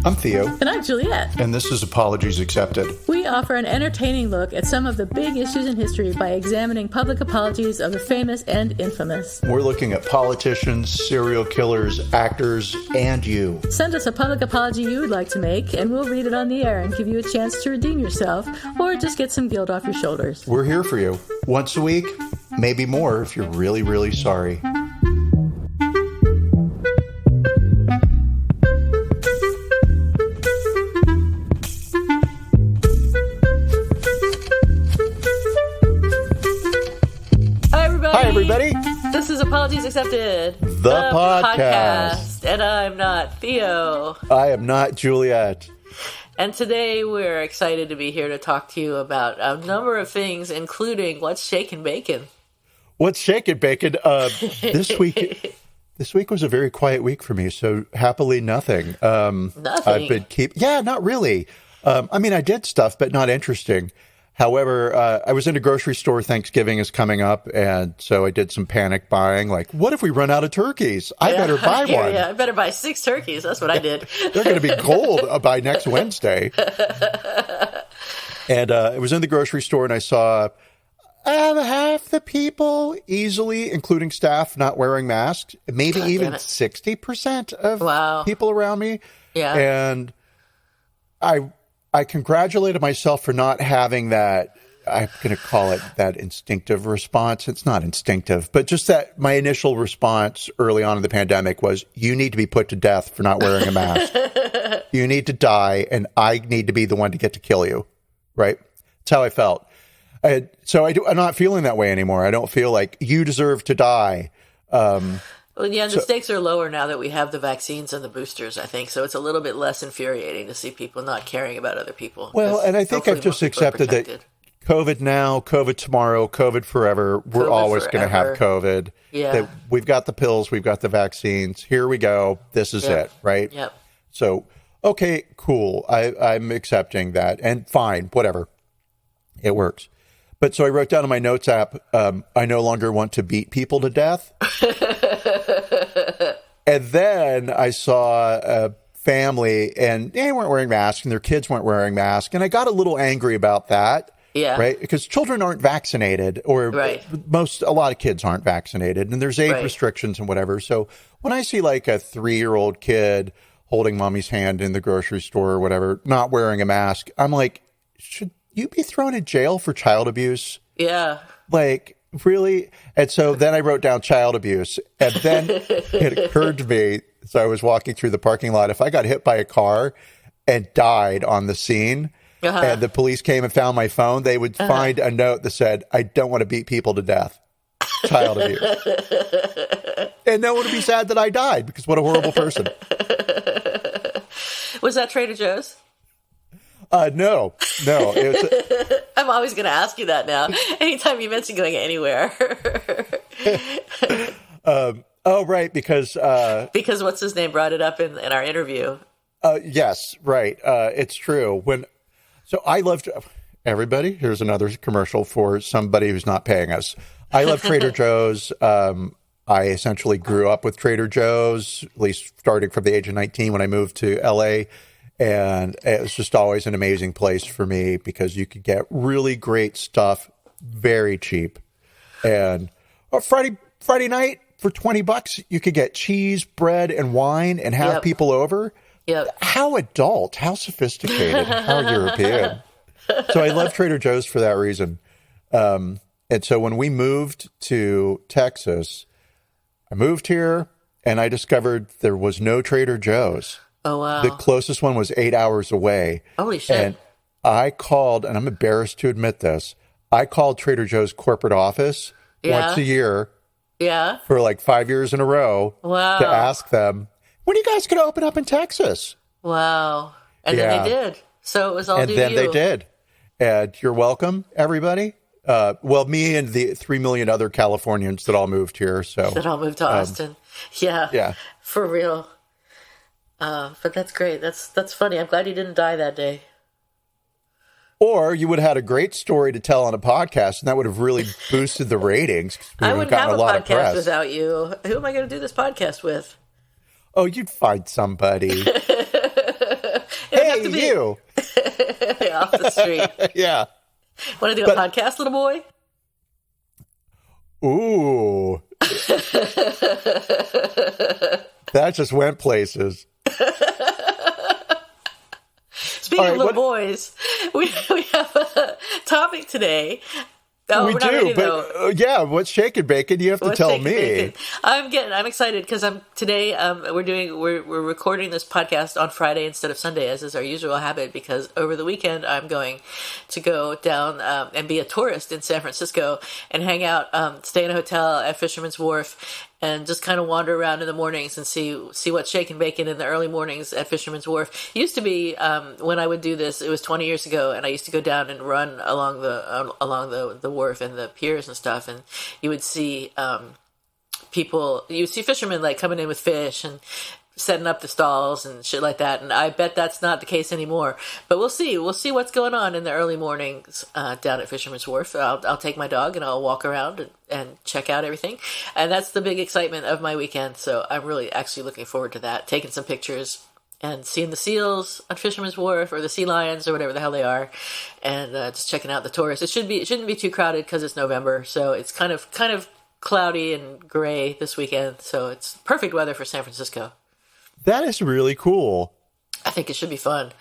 I'm Theo. And I'm Juliet. And this is Apologies Accepted. We offer an entertaining look at some of the big issues in history by examining public apologies of the famous and infamous. We're looking at politicians, serial killers, actors, and you. Send us a public apology you would like to make, and we'll read it on the air and give you a chance to redeem yourself, or just get some guilt off your shoulders. We're here for you. Once a week, maybe more if you're really, really sorry. Everybody. This is Apologies Accepted, the podcast. And I'm not Theo. I am not Juliet. And today we're excited to be here to talk to you about a number of things, including what's shaking bacon. What's shaking bacon? This week was a very quiet week for me, so happily nothing. Nothing? I've been not really. I did stuff, but not interesting. However, I was in a grocery store. Thanksgiving is coming up, and so I did some panic buying. Like, what if we run out of turkeys? I better buy one. Yeah, I better buy 6 turkeys. That's what I did. They're going to be gold by next Wednesday. And I was in the grocery store, and I saw half the people easily, including staff, not wearing masks. Maybe even 60% of people around me. Yeah. And I congratulated myself for not having that, I'm going to call it that instinctive response. It's not instinctive, but just that my initial response early on in the pandemic was, you need to be put to death for not wearing a mask. You need to die, and I need to be the one to get to kill you, right? That's how I felt. I'm not feeling that way anymore. I don't feel like you deserve to die. Well, yeah, the stakes are lower now that we have the vaccines and the boosters, I think. So it's a little bit less infuriating to see people not caring about other people. Well, and I think I've just accepted that COVID now, COVID tomorrow, COVID forever. We're always going to have COVID. Yeah. That we've got the pills, we've got the vaccines. Here we go. This is it, right? Yep. So, okay, cool. I'm accepting that. And fine, whatever. It works. But so I wrote down in my notes app, I no longer want to beat people to death. And then I saw a family, and they weren't wearing masks, and their kids weren't wearing masks. And I got a little angry about that. Yeah. Right? Because children aren't vaccinated, or a lot of kids aren't vaccinated, and there's age restrictions and whatever. So when I see like a 3-year-old kid holding mommy's hand in the grocery store or whatever, not wearing a mask, I'm like, should you be thrown in jail for child abuse? Yeah. Like, really? And so then I wrote down child abuse. And then it occurred to me, so I was walking through the parking lot, if I got hit by a car and died on the scene, and the police came and found my phone, they would find a note that said, I don't want to beat people to death. Child abuse. And no one would be sad that I died, because what a horrible person. Was that Trader Joe's? No. I'm always going to ask you that now. Anytime you mention going anywhere. Right, because what's his name brought it up in our interview. Yes, right. It's true. So I loved everybody. Here's another commercial for somebody who's not paying us. I love Trader Joe's. I essentially grew up with Trader Joe's, at least starting from the age of 19 when I moved to LA. And it was just always an amazing place for me because you could get really great stuff very cheap. And Friday night for $20, you could get cheese, bread, and wine and have people over. Yep. How adult, how sophisticated, how European. So I love Trader Joe's for that reason. And so when we moved to Texas, I moved here and I discovered there was no Trader Joe's. Oh, wow. The closest one was 8 hours away. Holy shit. And I called, and I'm embarrassed to admit this, I called Trader Joe's corporate office once a year for like 5 years in a row to ask them, when are you guys going to open up in Texas? Wow. And then they did. So it was all due to you. And then they did. And you're welcome, everybody. Me and the 3 million other Californians that all moved here. That all moved to Austin. Yeah. For real. But that's great. That's funny. I'm glad you didn't die that day. Or you would have had a great story to tell on a podcast, and that would have really boosted the ratings. I wouldn't have a podcast without you. Who am I going to do this podcast with? Oh, you'd find somebody. have to be. You. Off the street. Yeah. Want to do a podcast, little boy? Ooh. That just went places. Speaking of little boys, we have a topic today. Oh, we do, but yeah, what's shake and bacon? You have to tell me. I'm excited because today we're recording this podcast on Friday instead of Sunday, as is our usual habit, because over the weekend I'm going to go down and be a tourist in San Francisco and hang out, stay in a hotel at Fisherman's Wharf, and just kind of wander around in the mornings and see what's shaking bacon in the early mornings at Fisherman's Wharf. It used to be when I would do this, it was 20 years ago, and I used to go down and run along the wharf and the piers and stuff, and you would see fishermen like coming in with fish and setting up the stalls and shit like that. And I bet that's not the case anymore. But we'll see. We'll see what's going on in the early mornings down at Fisherman's Wharf. I'll take my dog and I'll walk around and check out everything. And that's the big excitement of my weekend. So I'm really actually looking forward to that. Taking some pictures and seeing the seals on Fisherman's Wharf, or the sea lions, or whatever the hell they are, and just checking out the tourists. It shouldn't be too crowded because it's November, so it's kind of cloudy and gray this weekend. So it's perfect weather for San Francisco. That is really cool. I think it should be fun.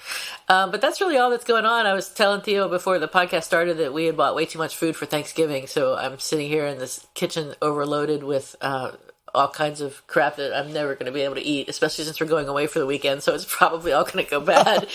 But that's really all that's going on. I was telling Theo before the podcast started that we had bought way too much food for Thanksgiving. So I'm sitting here in this kitchen overloaded with all kinds of crap that I'm never going to be able to eat, especially since we're going away for the weekend. So it's probably all going to go bad.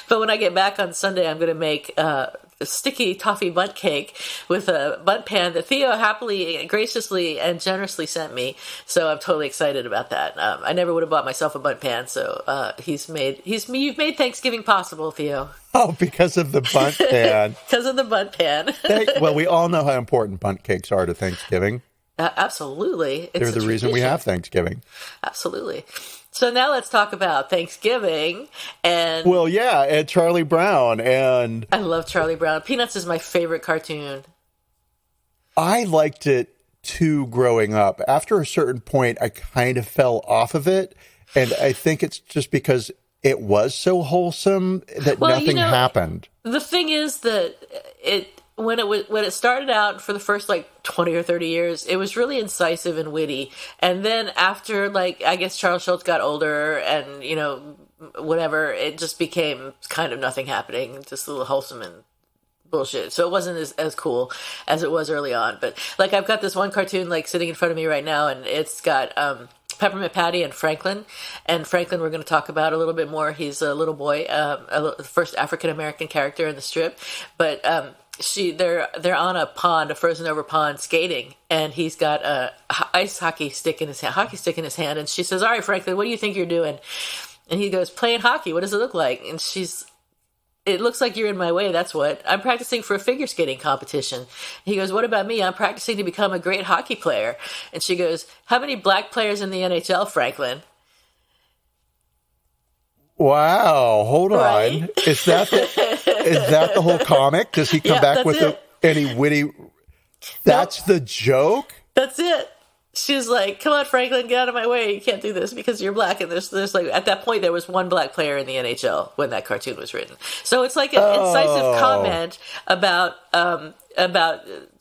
But when I get back on Sunday, I'm going to make a sticky toffee bundt cake with a bundt pan that Theo happily, graciously, and generously sent me. So I'm totally excited about that. I never would have bought myself a bundt pan. So you've made Thanksgiving possible, Theo. Oh, because of the bundt pan. Because of the bundt pan. Well, we all know how important bundt cakes are to Thanksgiving. Absolutely. They're the reason we have Thanksgiving. Absolutely. So now let's talk about Thanksgiving and... Well, yeah, and Charlie Brown, and... I love Charlie Brown. Peanuts is my favorite cartoon. I liked it, too, growing up. After a certain point, I kind of fell off of it, and I think it's just because it was so wholesome that nothing happened. The thing is that when it started out for the first 20 or 30 years, it was really incisive and witty. And then after I guess Charles Schultz got older and, whatever, it just became kind of nothing happening, just a little wholesome and bullshit. So it wasn't as cool as it was early on. But I've got this one cartoon sitting in front of me right now, and it's got Peppermint Patty and Franklin. And Franklin we're going to talk about a little bit more. He's a little boy, the first African-American character in the strip. But they're on a pond, a frozen over pond, skating, and he's got a hockey stick in his hand, and she says, "All right, Franklin, what do you think you're doing?" And he goes, "Playing hockey. What does it look like?" And "It looks like you're in my way, that's what. I'm practicing for a figure skating competition." He goes, "What about me? I'm practicing to become a great hockey player." And she goes, "How many black players in the NHL, Franklin?" Wow, hold right? on. Is that the whole comic? Does he come back with any witty... That's the joke? That's it. She's like, "Come on, Franklin, get out of my way. You can't do this because you're black." And there's at that point, there was one black player in the NHL when that cartoon was written. So it's like an incisive comment about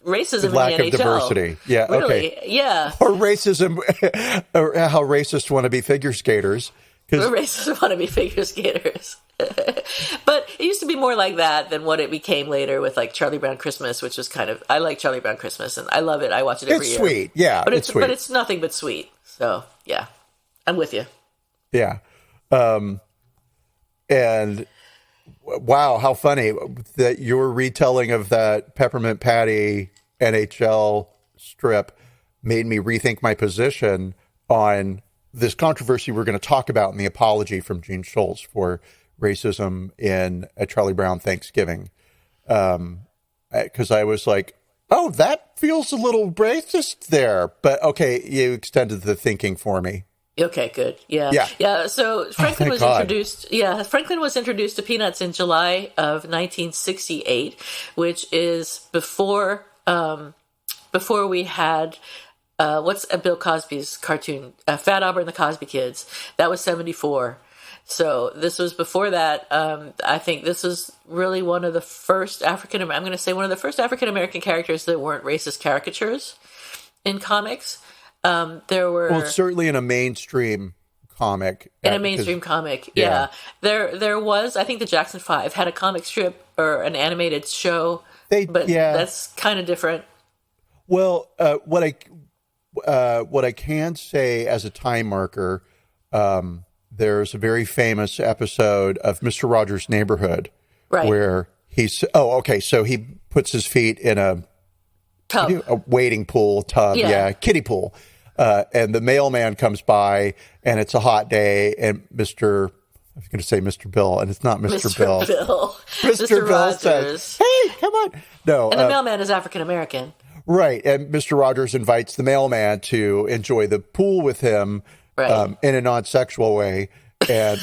racism lack in the NHL. Of diversity. Yeah, really, okay. Yeah. Or racism, or how racist wannabe figure skaters. Or racist wannabe figure skaters. But it used to be more like that than what it became later with Charlie Brown Christmas, which was I like Charlie Brown Christmas and I love it. I watch it every year. It's sweet, yeah. But it's sweet. But it's nothing but sweet. So yeah, I'm with you. Yeah. And wow, how funny that your retelling of that Peppermint Patty NHL strip made me rethink my position on this controversy we're going to talk about in the apology from Gene Schultz for racism in a Charlie Brown Thanksgiving. Because I was like, oh, that feels a little racist there. But okay, you extended the thinking for me. Okay, good. Yeah. So Franklin was introduced. Yeah, Franklin was introduced to Peanuts in July of 1968, which is before we had what's Bill Cosby's cartoon, Fat Albert and the Cosby Kids. That was 74. So this was before that. I think this was really one of the first I'm going to say one of the first African American characters that weren't racist caricatures in comics. There were Well, certainly in a mainstream comic. in a mainstream comic. Yeah. There was, I think the Jackson 5 had a comic strip or an animated show, but that's kind of different. Well, what I can say as a time marker, there's a very famous episode of Mr. Rogers' Neighborhood, where so he puts his feet in a tub, a wading pool tub, kiddie pool, and the mailman comes by, and it's a hot day, and I was going to say Mr. Bill, and it's not Mr. Bill. Mr. Bill says, "Hey, come on!" No, and the mailman is African American. Right, and Mr. Rogers invites the mailman to enjoy the pool with him in a non-sexual way, and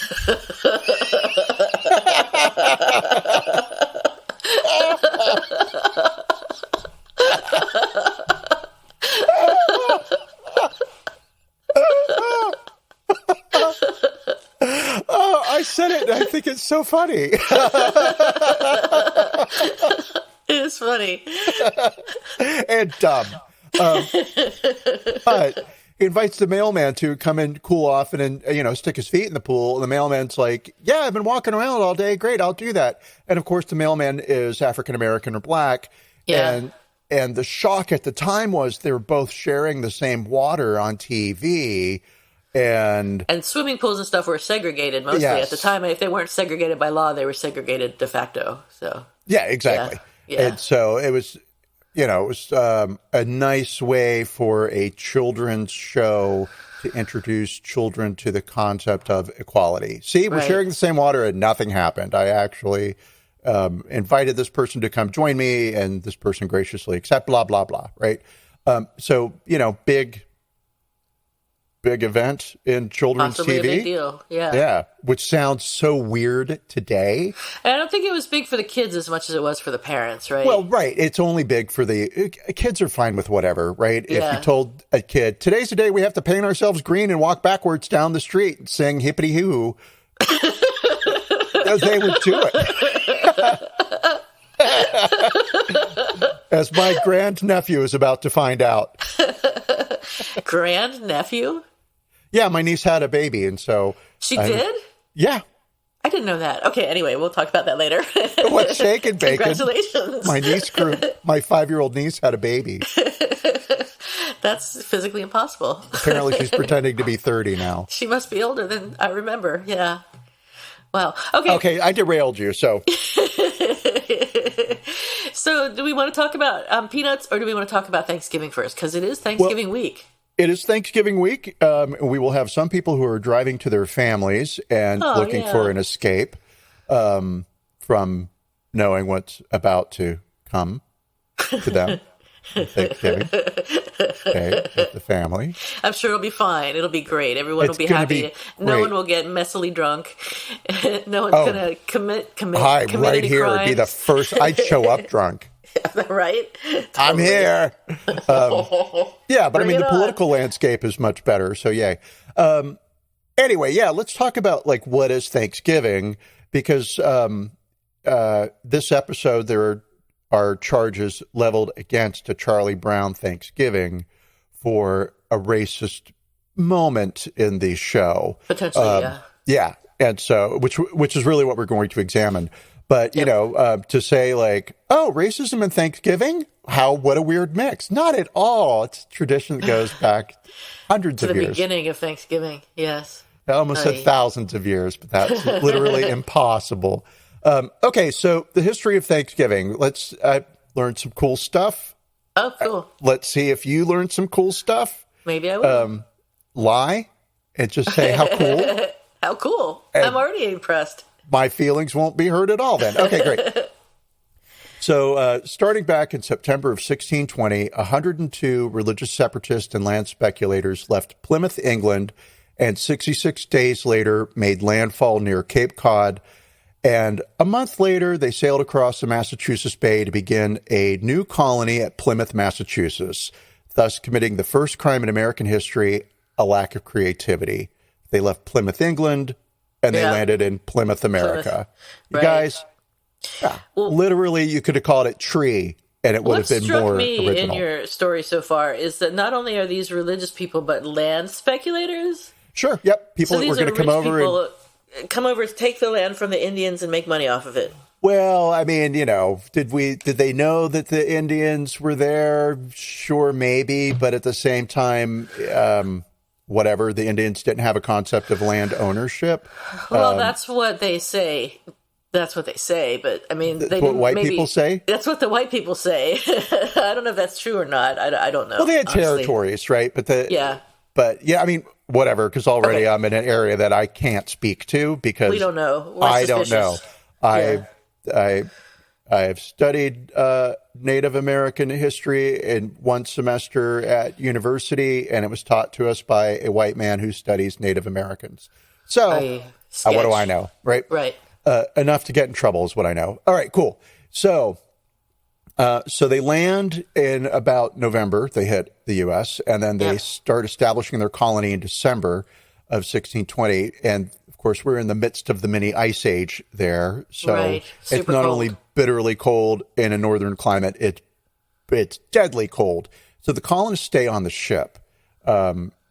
I said it, and I think it's so funny. It is funny. And dumb. But he invites the mailman to come and cool off and stick his feet in the pool. And the mailman's like, "Yeah, I've been walking around all day. Great, I'll do that." And of course, the mailman is African-American or black. Yeah. And the shock at the time was they were both sharing the same water on TV. And swimming pools and stuff were segregated mostly at the time. If they weren't segregated by law, they were segregated de facto. So yeah, exactly. Yeah. And so it was, a nice way for a children's show to introduce children to the concept of equality. See, we're sharing the same water and nothing happened. I actually invited this person to come join me, and this person graciously accepted, blah, blah, blah, right? So, big event in children's Possibly TV. A big deal. Yeah, which sounds so weird today. And I don't think it was big for the kids as much as it was for the parents, right? Well, right. It's only big for the kids are fine with whatever, right? Yeah. If you told a kid, "Today's the day we have to paint ourselves green and walk backwards down the street and sing hippity hoo," they would do it. As my grandnephew is about to find out. Grandnephew? Yeah, my niece had a baby, and so... She did? Yeah. I didn't know that. Okay, anyway, we'll talk about that later. What's shaking, bacon? Congratulations. My 5-year-old niece had a baby. That's physically impossible. Apparently she's pretending to be 30 now. She must be older than I remember, yeah. Wow. Okay, I derailed you, so... So do we want to talk about peanuts, or do we want to talk about Thanksgiving first? Because it is Thanksgiving week. It is Thanksgiving week. We will have some people who are driving to their families and looking for an escape from knowing what's about to come to them. Thanksgiving Day with the family. I'm sure it'll be fine. It'll be great. Everyone will be happy. No one will get messily drunk. No one's going to commit right any here crimes. Would be the first. I'd show up drunk. Right? Totally. I'm here. Yeah, but I mean, the political landscape is much better. So yay. Anyway, let's talk about what is Thanksgiving, because this episode there are charges leveled against a Charlie Brown Thanksgiving for a racist moment in the show. Potentially, yeah. And so, which is really what we're going to examine. But, to say racism and Thanksgiving, what a weird mix. Not at all. It's a tradition that goes back hundreds of years. To the beginning of Thanksgiving, yes. I almost said thousands of years, but that's literally impossible. Okay, so the history of Thanksgiving. Let's learn some cool stuff. Oh, cool. Let's see if you learned some cool stuff. Maybe I will. Lie and just say how cool. How cool. I'm already impressed. My feelings won't be hurt at all then. Okay, great. So starting back in September of 1620, 102 religious separatists and land speculators left Plymouth, England, and 66 days later made landfall near Cape Cod. And a month later, they sailed across the Massachusetts Bay to begin a new colony at Plymouth, Massachusetts, thus committing the first crime in American history, a lack of creativity. They left Plymouth, England, and they landed in Plymouth, America. You guys, literally, you could have called it Tree, and it would have been more original. What struck me in your story so far is that not only are these religious people, but land speculators. Sure. Yep. People were going to come over take the land from the Indians and make money off of it. Well, I mean, did they know that the Indians were there? Sure, maybe, but at the same time, whatever, the Indians didn't have a concept of land ownership. Well, that's what they say. That's what they say, but I mean, people say? That's what the white people say. I don't know if that's true or not. I don't know. Well, they had territories, right? But I mean, whatever, because already I'm in an area that I can't speak to because we don't know. I don't know. I've studied Native American history in one semester at university, and it was taught to us by a white man who studies Native Americans. So, what do I know, right? Right. Enough to get in trouble is what I know. All right, cool. So they land in about November. They hit the U.S., and then they start establishing their colony in December of 1620. And, of course, we're in the midst of the mini ice age there. So it's not only bitterly cold in a northern climate, it's deadly cold. So the colonists stay on the ship,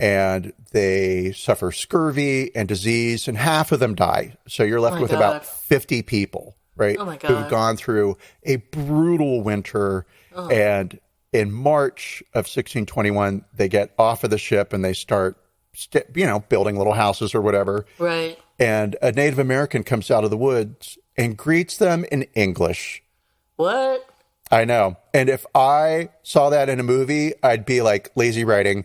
and they suffer scurvy and disease, and half of them die. So you're left with about 50 people, right? Oh my God. Who've gone through a brutal winter. Oh. And in March of 1621, they get off of the ship and they start, building little houses or whatever. Right. And a Native American comes out of the woods and greets them in English. What? I know. And if I saw that in a movie, I'd be like, lazy writing.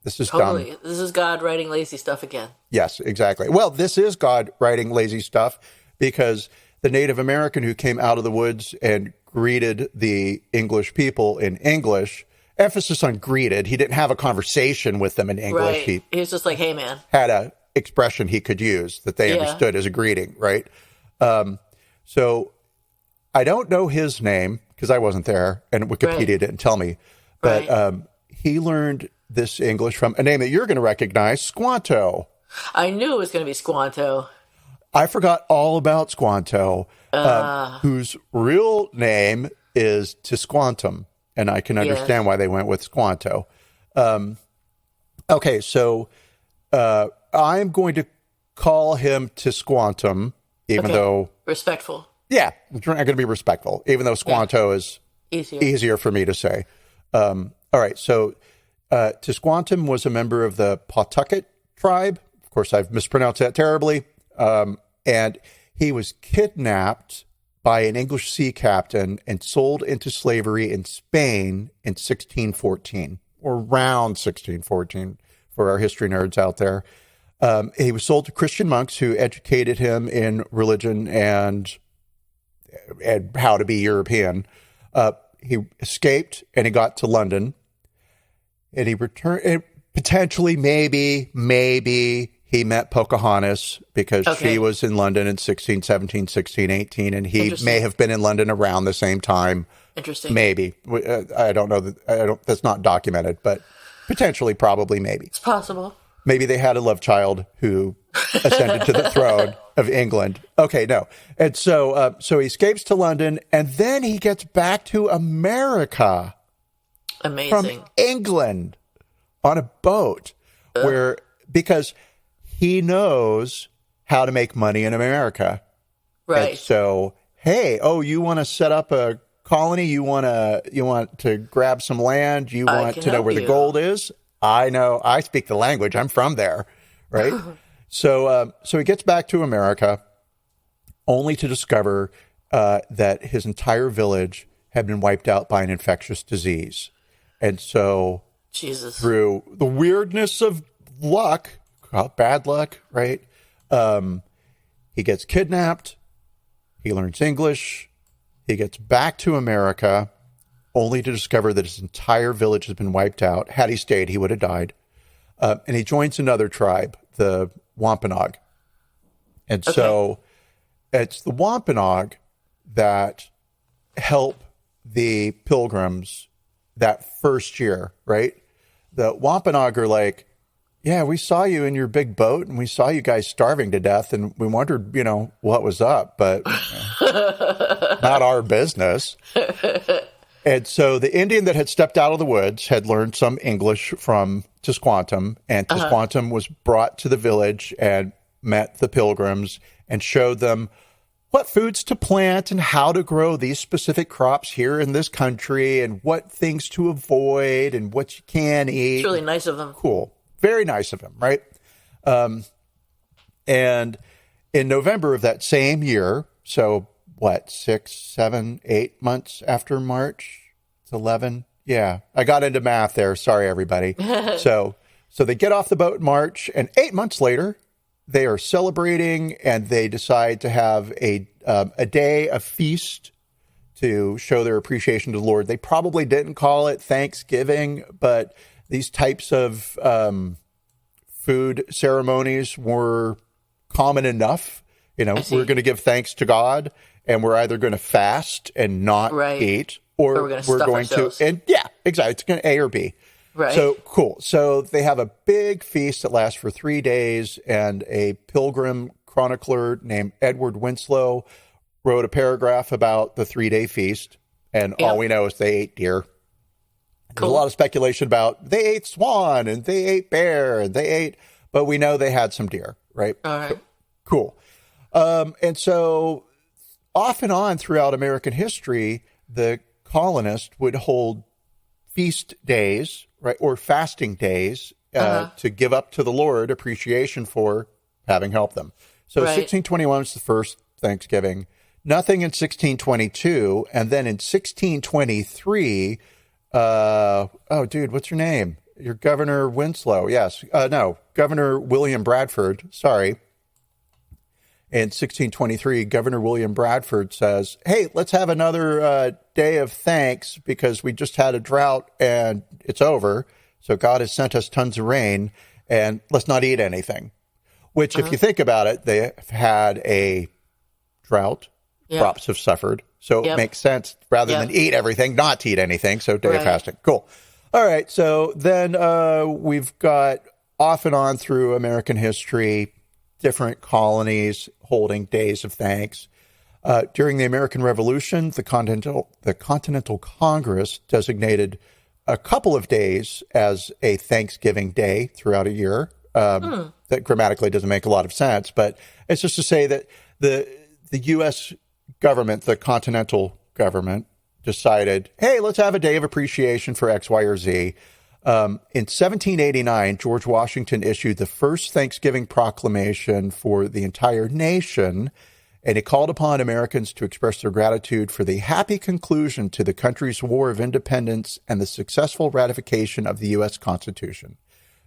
This is dumb. This is God writing lazy stuff again. Yes, exactly. Well, this is God writing lazy stuff because the Native American who came out of the woods and greeted the English people in English, emphasis on greeted. He didn't have a conversation with them in English. Right. He was just like, hey, man. Had a expression he could use that they understood as a greeting, right? So I don't know his name because I wasn't there and Wikipedia didn't tell me. But he learned this English from a name that you're going to recognize, Squanto. I knew it was going to be Squanto. I forgot all about Squanto, whose real name is Tisquantum, and I can understand why they went with Squanto. Okay, so I'm going to call him Tisquantum, even though... Respectful. Yeah, I'm going to be respectful, even though Squanto is easier for me to say. All right, so Tisquantum was a member of the Pawtucket tribe. Of course, I've mispronounced that terribly. And he was kidnapped by an English sea captain and sold into slavery in Spain in 1614, or around 1614 for our history nerds out there. He was sold to Christian monks who educated him in religion and how to be European. He escaped and he got to London. And he returned, potentially, maybe he met Pocahontas because she was in London in 1617, 1618, and he may have been in London around the same time. Interesting. Maybe. I don't know. That's not documented, but potentially, probably, maybe. It's possible. Maybe they had a love child who ascended to the throne of England. Okay, no. And so he escapes to London, and then he gets back to America. Amazing. From England on a boat because he knows how to make money in America. Right. And so, hey, you want to set up a colony? You want to grab some land? You want to know where the gold is? I know. I speak the language. I'm from there, right? So he gets back to America only to discover that his entire village had been wiped out by an infectious disease. And so through the weirdness of luck, bad luck, right? He gets kidnapped. He learns English. He gets back to America only to discover that his entire village has been wiped out. Had he stayed, he would have died. And he joins another tribe, the Wampanoag. And so it's the Wampanoag that help the Pilgrims that first year, right? The Wampanoag are like, yeah, we saw you in your big boat and we saw you guys starving to death and we wondered, what was up, but not our business. And so the Indian that had stepped out of the woods had learned some English from Tisquantum, and Tisquantum was brought to the village and met the pilgrims and showed them what foods to plant and how to grow these specific crops here in this country and what things to avoid and what you can eat. It's really nice of them. Cool. Very nice of him, right? And in November of that same year, so what, 6, 7, 8 months after March? It's 11. Yeah, I got into math there. Sorry, everybody. So they get off the boat in March, and 8 months later, they are celebrating, and they decide to have a day of feast to show their appreciation to the Lord. They probably didn't call it Thanksgiving, but these types of food ceremonies were common enough. We're going to give thanks to God, and we're either going to fast and not eat, or we're going to, and yeah, exactly. It's going to A or B. Right. So cool. So they have a big feast that lasts for 3 days, and a pilgrim chronicler named Edward Winslow wrote a paragraph about the 3-day feast, and all we know is they ate deer. There's a lot of speculation about they ate swan and they ate bear and they ate, but we know they had some deer, right? All right. So, cool. And so off and on throughout American history, the colonists would hold feast days, right, or fasting days to give up to the Lord appreciation for having helped them. So 1621 was the first Thanksgiving. Nothing in 1622, and then in 1623. What's your name? Your Governor Winslow. Yes. Governor William Bradford. Sorry. In 1623, Governor William Bradford says, hey, let's have another day of thanks because we just had a drought and it's over. So God has sent us tons of rain and let's not eat anything. Which, if you think about it, they have had a drought. Yep. Crops have suffered. So it makes sense rather than eat everything, not to eat anything. So day of fasting. Cool. All right. So then we've got off and on through American history, different colonies holding days of thanks. During the American Revolution, the Continental Congress designated a couple of days as a Thanksgiving Day throughout a year. That grammatically doesn't make a lot of sense, but it's just to say that the U.S. government, the Continental government, decided, hey, let's have a day of appreciation for X, Y, or Z. In 1789, George Washington issued the first Thanksgiving proclamation for the entire nation, and it called upon Americans to express their gratitude for the happy conclusion to the country's War of Independence and the successful ratification of the U.S. Constitution.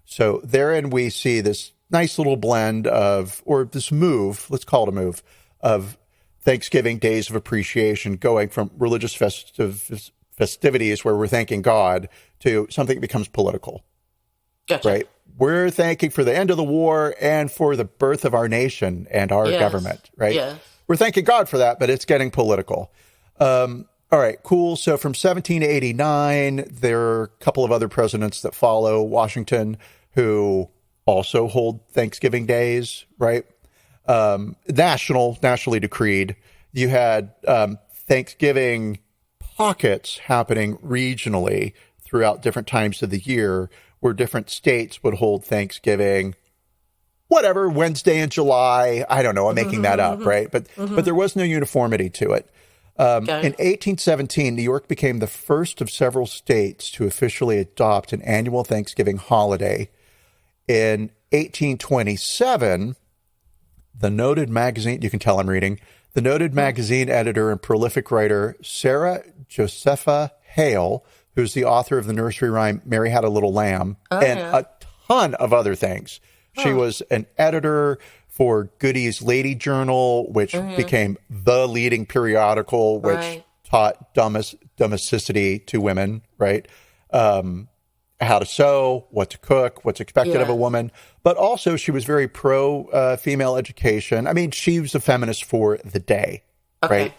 So therein we see this nice little blend of, or this move, let's call it a move, of Thanksgiving days of appreciation going from religious festivities where we're thanking God to something that becomes political. Gotcha. Right? We're thanking for the end of the war and for the birth of our nation and our government, right? Yes. We're thanking God for that, but it's getting political. All right, cool. So from 1789, there are a couple of other presidents that follow Washington who also hold Thanksgiving days, right? Nationally decreed. You had Thanksgiving pockets happening regionally throughout different times of the year where different states would hold Thanksgiving, whatever, Wednesday in July. I don't know. I'm making that up, right? But there was no uniformity to it. In 1817, New York became the first of several states to officially adopt an annual Thanksgiving holiday. In 1827, the noted magazine, you can tell I'm reading, the noted magazine editor and prolific writer Sarah Josepha Hale, who's the author of the nursery rhyme Mary Had a Little Lamb, a ton of other things. She was an editor for Goody's Lady Journal, which became the leading periodical, which taught domesticity to women, right? How to sew, what to cook, what's expected of a woman. But also she was very pro female education. I mean, she was a feminist for the day, right?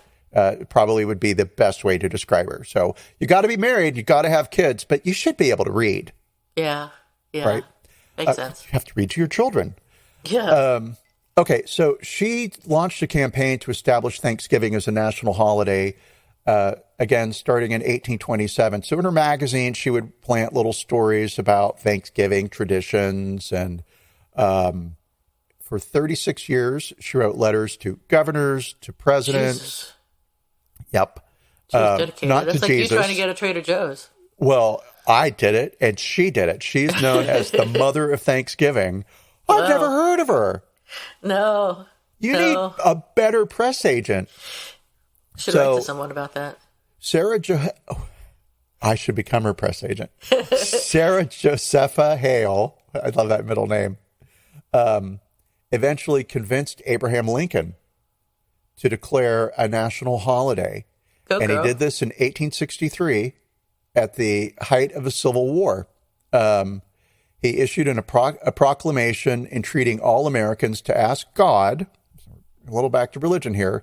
Probably would be the best way to describe her. So you got to be married, you got to have kids, but you should be able to read. Yeah. Right? Makes sense. You have to read to your children. Yeah. Okay, so she launched a campaign to establish Thanksgiving as a national holiday, again, starting in 1827. So in her magazine, she would plant little stories about Thanksgiving traditions. And for 36 years, she wrote letters to governors, to presidents. Jesus. Yep. She was dedicated. Not That's to like Jesus. you trying to get a Trader Joe's. Well, I did it, and she did it. She's known as the mother of Thanksgiving. I've never heard of her. No. You need a better press agent. Should write to someone about that. I should become her press agent. Sarah Josepha Hale, I love that middle name, eventually convinced Abraham Lincoln to declare a national holiday. He did this in 1863 at the height of the Civil War. He issued a proclamation entreating all Americans to ask God, a little back to religion here,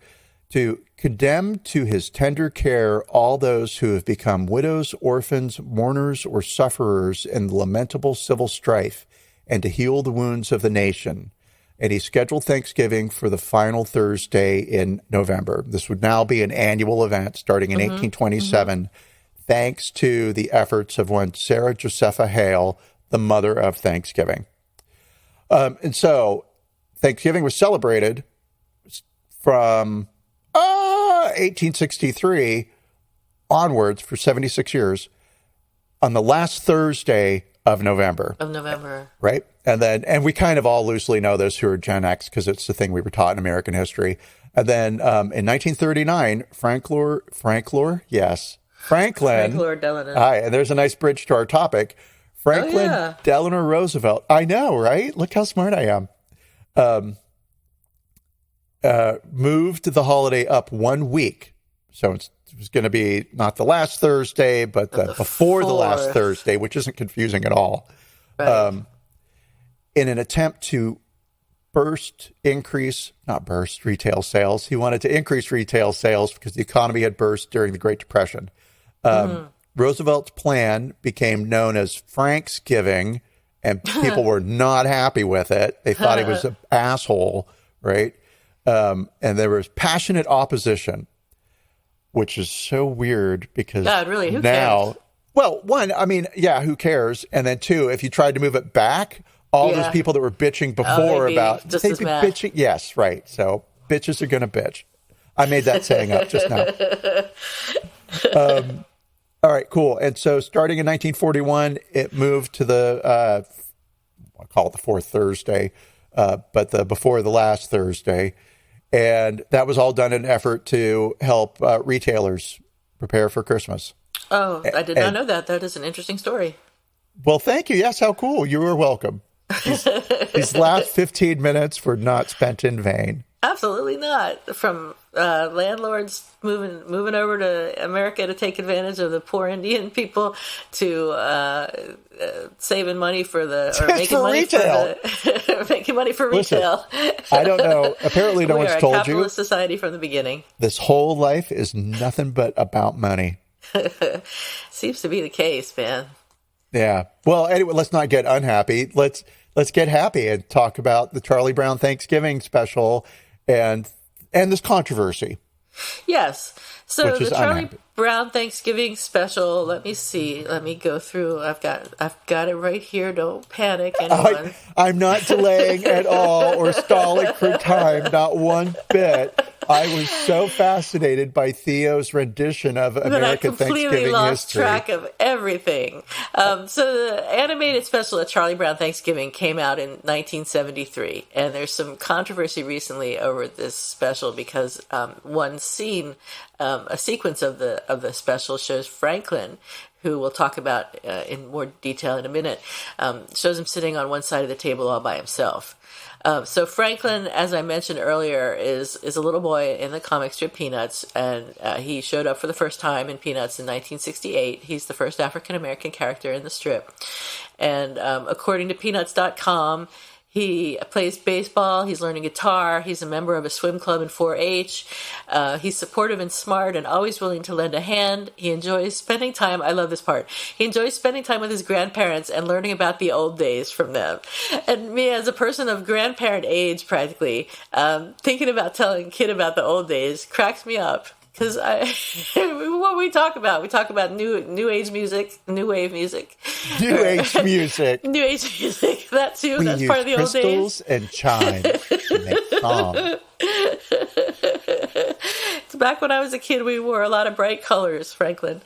to condemn to his tender care all those who have become widows, orphans, mourners, or sufferers in the lamentable civil strife, and to heal the wounds of the nation. And he scheduled Thanksgiving for the final Thursday in November. This would now be an annual event starting in 1827, thanks to the efforts of one Sarah Josepha Hale, the mother of Thanksgiving. And so Thanksgiving was celebrated from 1863 onwards for 76 years on the last Thursday of November. Right? And we kind of all loosely know this who are Gen X because it's the thing we were taught in American history. And then in 1939, Franklin Delano. Hi, and there's a nice bridge to our topic. Franklin Delano Roosevelt. I know, right? Look how smart I am. Moved the holiday up 1 week. So it was going to be not the last Thursday, but before the last Thursday, which isn't confusing at all. Right. In an attempt to retail sales. He wanted to increase retail sales because the economy had burst during the Great Depression. Roosevelt's plan became known as Franksgiving, and people were not happy with it. They thought he was an asshole, right? And there was passionate opposition, which is so weird because who cares? Well, one, I mean, yeah, who cares? And then two, if you tried to move it back, all those people that were bitching before they'd be bitching. Yes, right. So bitches are going to bitch. I made that saying up just now. All right, cool. And so starting in 1941, it moved to I call it the fourth Thursday, but before the last Thursday. And that was all done in an effort to help retailers prepare for Christmas. Oh, I did not know that. That is an interesting story. Well, thank you. Yes, how cool. You are welcome. These last 15 minutes were not spent in vain. Absolutely not. From landlords moving over to America to take advantage of the poor Indian people to saving money for making money for retail. Listen, I don't know. Apparently, no one's told you. We are a capitalist society from the beginning. This whole life is nothing but about money. Seems to be the case, man. Yeah. Well, anyway, let's not get unhappy. Let's get happy and talk about the Charlie Brown Thanksgiving special and this controversy. Yes. So the Charlie Brown Thanksgiving special, let me see. Let me go through. I've got it right here. Don't panic, anyone. I'm not delaying at all or stalling for time, not one bit. I was so fascinated by Theo's rendition of American Thanksgiving history. I completely lost track of everything. So the animated special of Charlie Brown Thanksgiving came out in 1973, and there's some controversy recently over this special because one scene, a sequence of the special shows Franklin, who we'll talk about in more detail in a minute, shows him sitting on one side of the table all by himself. So Franklin, as I mentioned earlier, is a little boy in the comic strip Peanuts, and he showed up for the first time in Peanuts in 1968. He's the first African-American character in the strip. And according to Peanuts.com, He plays baseball. He's learning guitar. He's a member of a swim club in 4-H. He's supportive and smart and always willing to lend a hand. He enjoys spending time. I love this part. He enjoys spending time with his grandparents and learning about the old days from them. And me, as a person of grandparent age, practically, thinking about telling a kid about the old days cracks me up. Because what we talk about new age music, new wave music, new age music, new age music. That too. That's part of the old days. Crystals and chimes to make song. It's back when I was a kid. We wore a lot of bright colors, Franklin.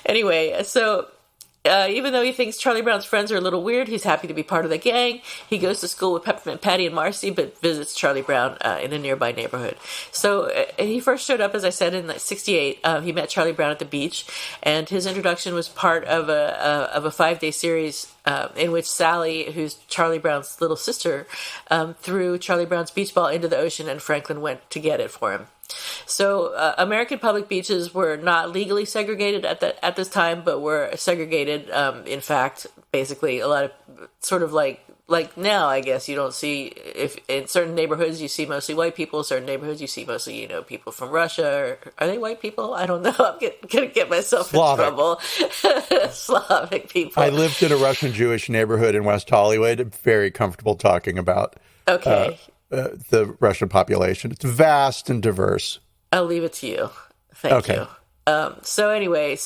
Anyway, so. Even though he thinks Charlie Brown's friends are a little weird, he's happy to be part of the gang. He goes to school with Peppermint Patty and Marcy, but visits Charlie Brown in a nearby neighborhood. So he first showed up, as I said, in '68. He met Charlie Brown at the beach, and his introduction was part of a 5-day series in which Sally, who's Charlie Brown's little sister, threw Charlie Brown's beach ball into the ocean, and Franklin went to get it for him. So American public beaches were not legally segregated at this time, but were segregated. In fact, basically, a lot of sort of like now, I guess you don't see, if in certain neighborhoods you see mostly white people, certain neighborhoods you see mostly people from Russia. Or, are they white people? I don't know. I'm gonna get myself Slavic. in trouble. Slavic people. I lived in a Russian Jewish neighborhood in West Hollywood. I'm very comfortable talking about. Okay. The Russian population. It's vast and diverse. I'll leave it to you. Thank you. So anyway,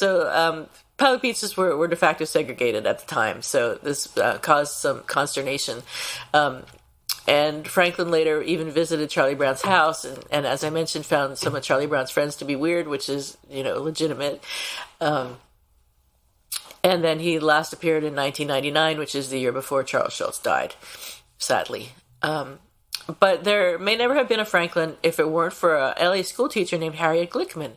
public beaches were de facto segregated at the time, so this caused some consternation. And Franklin later even visited Charlie Brown's house, and as I mentioned, found some of Charlie Brown's friends to be weird, which is, legitimate. And then he last appeared in 1999, which is the year before Charles Schulz died, sadly. But there may never have been a Franklin if it weren't for a LA school teacher named Harriet Glickman,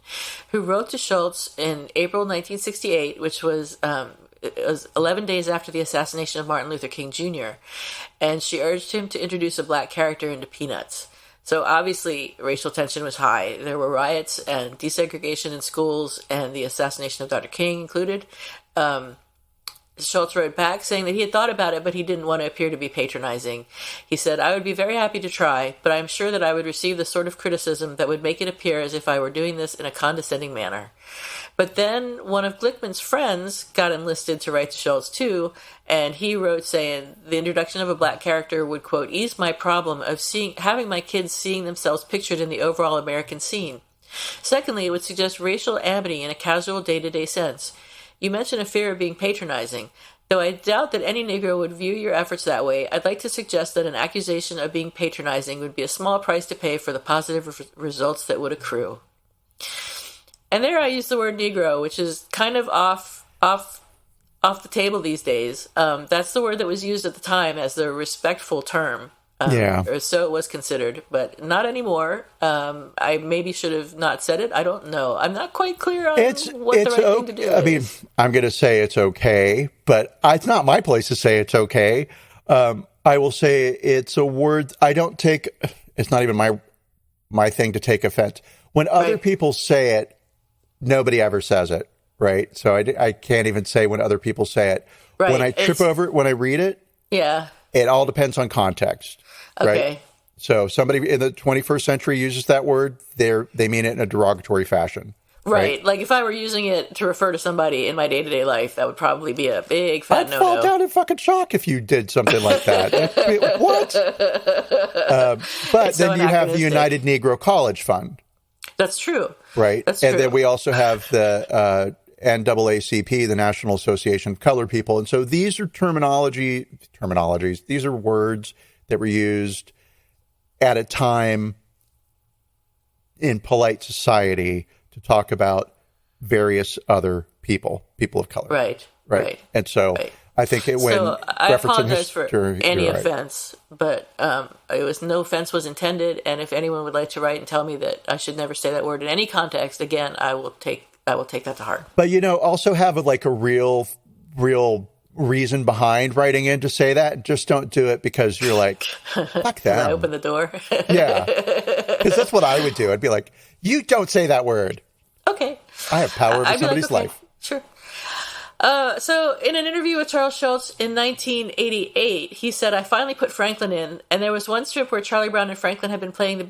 who wrote to Schulz in April 1968, which was it was 11 days after the assassination of Martin Luther King Jr., and she urged him to introduce a black character into Peanuts. So obviously racial tension was high. There were riots and desegregation in schools, and the assassination of Dr. King included. Schulz wrote back saying that he had thought about it, but he didn't want to appear to be patronizing. He said, "I would be very happy to try, but I am sure that I would receive the sort of criticism that would make it appear as if I were doing this in a condescending manner." But then one of Glickman's friends got enlisted to write to Schulz too, and he wrote saying, "The introduction of a black character would, quote, ease my problem of having my kids seeing themselves pictured in the overall American scene. Secondly, it would suggest racial amity in a casual day-to-day sense. You mentioned a fear of being patronizing. Though I doubt that any Negro would view your efforts that way, I'd like to suggest that an accusation of being patronizing would be a small price to pay for the positive results that would accrue." And there I use the word Negro, which is kind of off the table these days. That's the word that was used at the time as the respectful term. Or so it was considered, but not anymore. I maybe should have not said it. I don't know. I'm not quite clear on what the right thing to do is. I mean, I'm going to say it's okay, but it's not my place to say it's okay. I will say it's a word I don't take. It's not even my thing to take offense. When other people say it, nobody ever says it, right? So I can't even say when other people say it. Right. When I trip over it, when I read it, it all depends on context. Okay. Right? So somebody in the 21st century uses that word, they mean it in a derogatory fashion. Right. Like if I were using it to refer to somebody in my day-to-day life, that would probably be a big fat no-no. I'd fall down in fucking shock if you did something like that. What? But it's then you have the United Negro College Fund. That's true. Right. That's and true. Then we also have the NAACP, the National Association of Colored People. And so these are terminologies. These are words that were used at a time in polite society to talk about various other people of color. Right. And so I think So I apologize for any right. offense, but no offense was intended. And if anyone would like to write and tell me that I should never say that word in any context again, I will take that to heart. But also have a real reason behind writing in to say that. Just don't do it because you're like, fuck them. I open the door. Yeah, because that's what I would do. I'd be like, you don't say that word. Okay. I have power over somebody's life. Sure. So, in an interview with Charles Schulz in 1988, he said, "I finally put Franklin in, and there was one strip where Charlie Brown and Franklin had been playing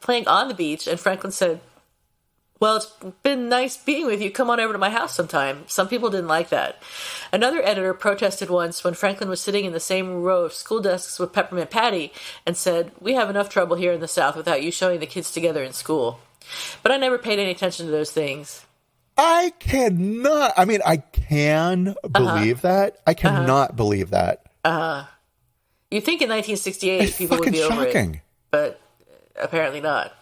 playing on the beach, and Franklin said, 'Well, it's been nice being with you. Come on over to my house sometime.' Some people didn't like that. Another editor protested once when Franklin was sitting in the same row of school desks with Peppermint Patty and said, 'We have enough trouble here in the South without you showing the kids together in school.' But I never paid any attention to those things." I cannot. I mean, I can believe that. I cannot believe that. You'd think in 1968 It's people would fucking be over shocking. it, but apparently not.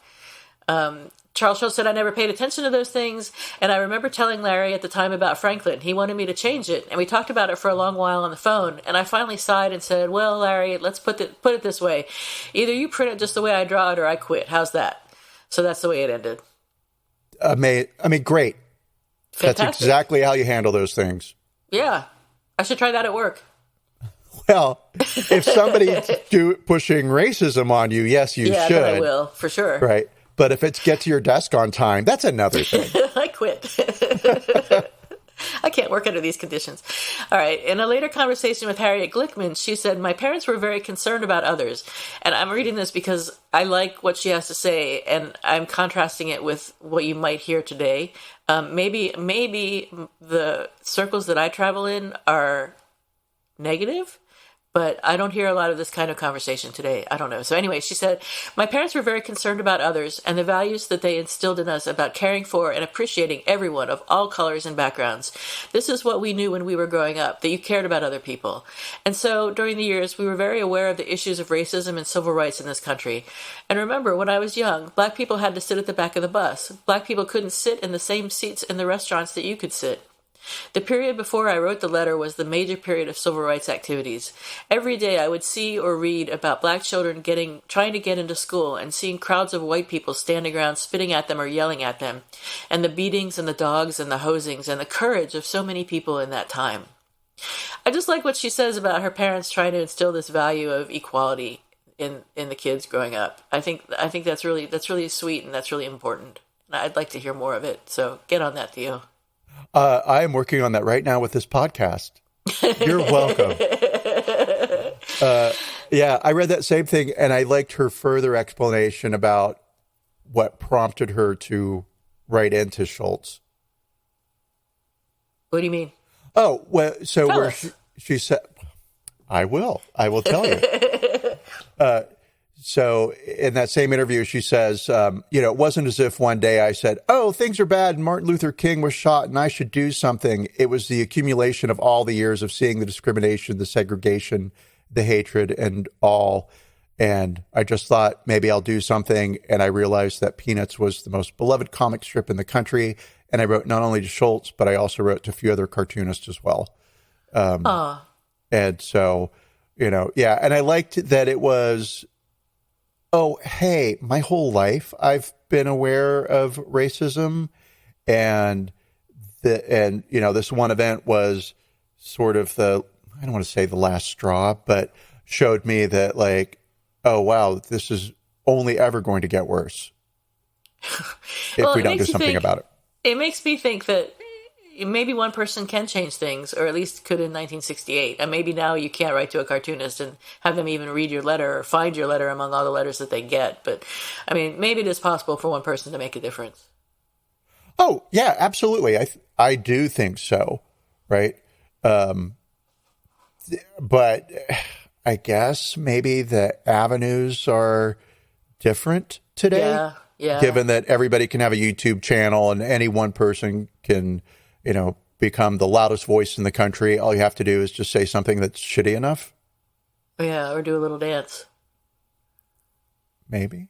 Charles Schulz said, "I never paid attention to those things, and I remember telling Larry at the time about Franklin. He wanted me to change it, and we talked about it for a long while on the phone, and I finally sighed and said, 'Well, Larry, let's put it this way. Either you print it just the way I draw it, or I quit. How's that?' So that's the way it ended." I mean, great. Fantastic. That's exactly how you handle those things. Yeah. I should try that at work. Well, if somebody's pushing racism on you, yes, you Yeah, should. then I will, for sure. Right. But if it's get to your desk on time, that's another thing. I quit. I can't work under these conditions. All right. In a later conversation with Harriet Glickman, she said, "My parents were very concerned about others." And I'm reading this because I like what she has to say, and I'm contrasting it with what you might hear today. Maybe the circles that I travel in are negative, but I don't hear a lot of this kind of conversation today. I don't know. So anyway, she said, "My parents were very concerned about others and the values that they instilled in us about caring for and appreciating everyone of all colors and backgrounds. This is what we knew when we were growing up, that you cared about other people. And so during the years, we were very aware of the issues of racism and civil rights in this country. And remember, when I was young, black people had to sit at the back of the bus. Black people couldn't sit in the same seats in the restaurants that you could sit. The period before I wrote the letter was the major period of civil rights activities. Every day I would see or read about black children trying to get into school and seeing crowds of white people standing around spitting at them or yelling at them, and the beatings and the dogs and the hosings and the courage of so many people in that time." I just like what she says about her parents trying to instill this value of equality in the kids growing up. I think that's really sweet, and that's really important. And I'd like to hear more of it. So get on that, Theo. I am working on that right now with this podcast. You're welcome. Yeah, I read that same thing, and I liked her further explanation about what prompted her to write into Schulz. What do you mean? Oh, well, so Tell where us. she said, I will tell you. So in that same interview, she says, it wasn't as if one day I said, "Oh, things are bad and Martin Luther King was shot and I should do something." It was the accumulation of all the years of seeing the discrimination, the segregation, the hatred and all. And I just thought maybe I'll do something. And I realized that Peanuts was the most beloved comic strip in the country. And I wrote not only to Schulz, but I also wrote to a few other cartoonists as well. And so, yeah. And I liked that it was, oh, hey, my whole life I've been aware of racism, and this one event was sort of I don't want to say the last straw, but showed me that, like, oh wow, this is only ever going to get worse if we don't do something about it. It makes me think that maybe one person can change things, or at least could in 1968. And maybe now you can't write to a cartoonist and have them even read your letter or find your letter among all the letters that they get. But, I mean, maybe it is possible for one person to make a difference. Oh, yeah, absolutely. I do think so, right? But I guess maybe the avenues are different today. Yeah. Given that everybody can have a YouTube channel and any one person can become the loudest voice in the country. All you have to do is just say something that's shitty enough. Yeah, or do a little dance. Maybe.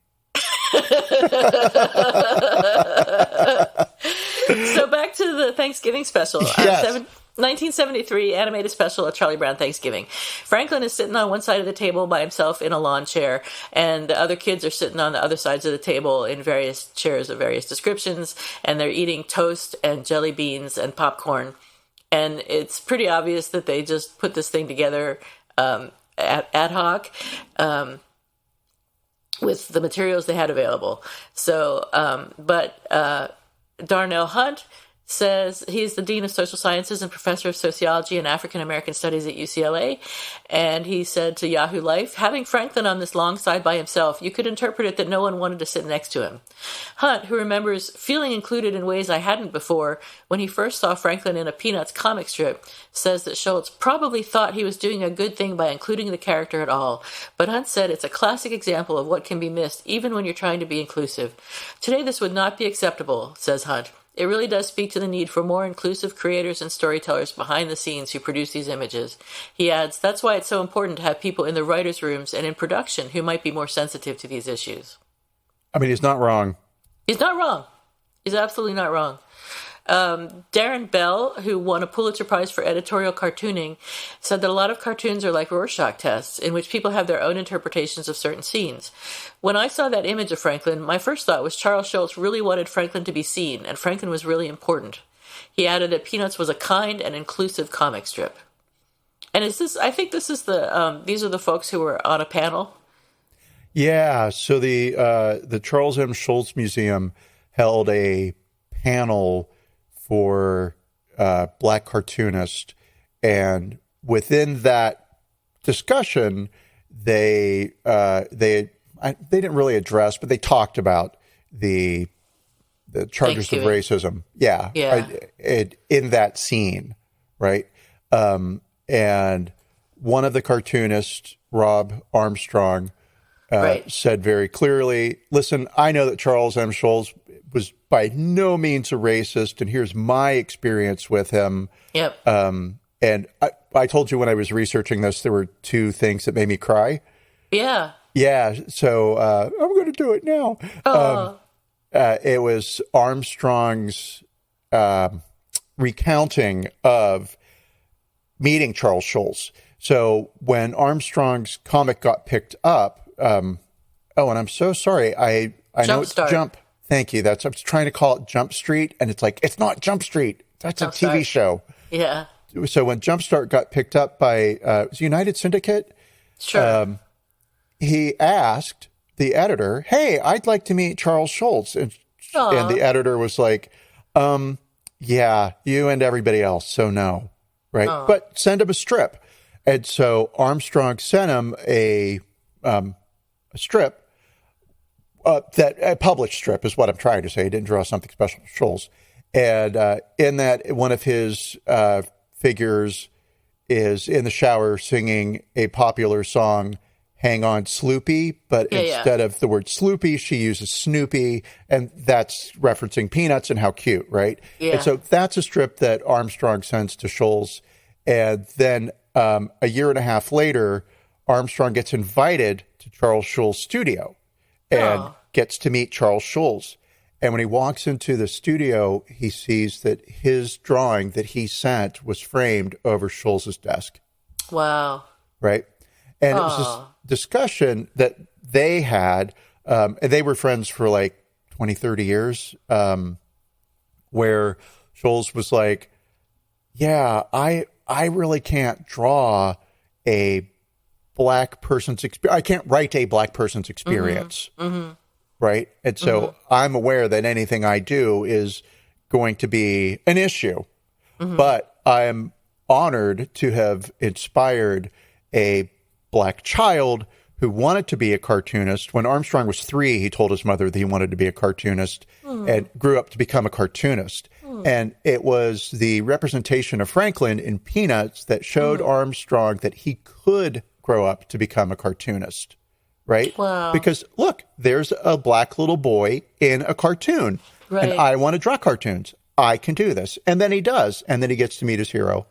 So back to the Thanksgiving special. Yes. 1973 animated special of Charlie Brown Thanksgiving. Franklin is sitting on one side of the table by himself in a lawn chair, and the other kids are sitting on the other sides of the table in various chairs of various descriptions, and they're eating toast and jelly beans and popcorn. And it's pretty obvious that they just put this thing together ad hoc with the materials they had available. So, but Darnell Hunt says he's the Dean of Social Sciences and Professor of Sociology and African American Studies at UCLA. And he said to Yahoo Life, having Franklin on this long side by himself, you could interpret it that no one wanted to sit next to him. Hunt, who remembers feeling included in ways I hadn't before when he first saw Franklin in a Peanuts comic strip, says that Schultz probably thought he was doing a good thing by including the character at all. But Hunt said it's a classic example of what can be missed even when you're trying to be inclusive. Today this would not be acceptable, says Hunt. It really does speak to the need for more inclusive creators and storytellers behind the scenes who produce these images. He adds, that's why it's so important to have people in the writers' rooms and in production who might be more sensitive to these issues. I mean, he's not wrong. He's not wrong. He's absolutely not wrong. Darren Bell, who won a Pulitzer Prize for editorial cartooning, said that a lot of cartoons are like Rorschach tests, in which people have their own interpretations of certain scenes. When I saw that image of Franklin, my first thought was Charles Schultz really wanted Franklin to be seen, and Franklin was really important. He added that Peanuts was a kind and inclusive comic strip. And I think this is these are the folks who were on a panel. Yeah, so the Charles M. Schultz Museum held a panel for Black cartoonists, and within that discussion, they didn't really address, but they talked about the charges of racism. Yeah. In that scene, right? And one of the cartoonists, Rob Armstrong, said very clearly, listen, I know that Charles M. Schultz was by no means a racist, and here's my experience with him. Yep. And I told you when I was researching this, there were two things that made me cry. Yeah. Yeah, so I'm going to do it now. It was Armstrong's recounting of meeting Charles Schultz. So when Armstrong's comic got picked up, and I'm so sorry, I know it's Jump. Thank you. I was trying to call it Jump Street, and it's like, it's not Jump Street. That's a TV show. Yeah. So when Jumpstart got picked up by United Syndicate, sure. He asked the editor, hey, I'd like to meet Charles Schultz. And the editor was like, yeah, you and everybody else, so no. Right? Aww. But send him a strip. And so Armstrong sent him a strip. A published strip is what I'm trying to say. He didn't draw something special for Schultz. And in that, one of his figures is in the shower singing a popular song, Hang On Sloopy, but instead of the word Sloopy, she uses Snoopy, and that's referencing Peanuts and how cute, right? Yeah. And so that's a strip that Armstrong sends to Schultz. And then a year and a half later, Armstrong gets invited to Charles Schultz's studio and gets to meet Charles Schultz. And when he walks into the studio, he sees that his drawing that he sent was framed over Schultz's desk. Wow. Right? And it was this discussion that they had, and they were friends for like 20, 30 years, where Schultz was like, yeah, I really can't draw a Black person's experience. I can't write a Black person's experience. Mm-hmm. Right. And so I'm aware that anything I do is going to be an issue, but I'm honored to have inspired a Black child who wanted to be a cartoonist. When Armstrong was 3, he told his mother that he wanted to be a cartoonist and grew up to become a cartoonist. And it was the representation of Franklin in Peanuts that showed Armstrong that he could grow up to become a cartoonist. Right? Wow. Because, look, there's a Black little boy in a cartoon. Right. And I want to draw cartoons. I can do this. And then he does. And then he gets to meet his hero.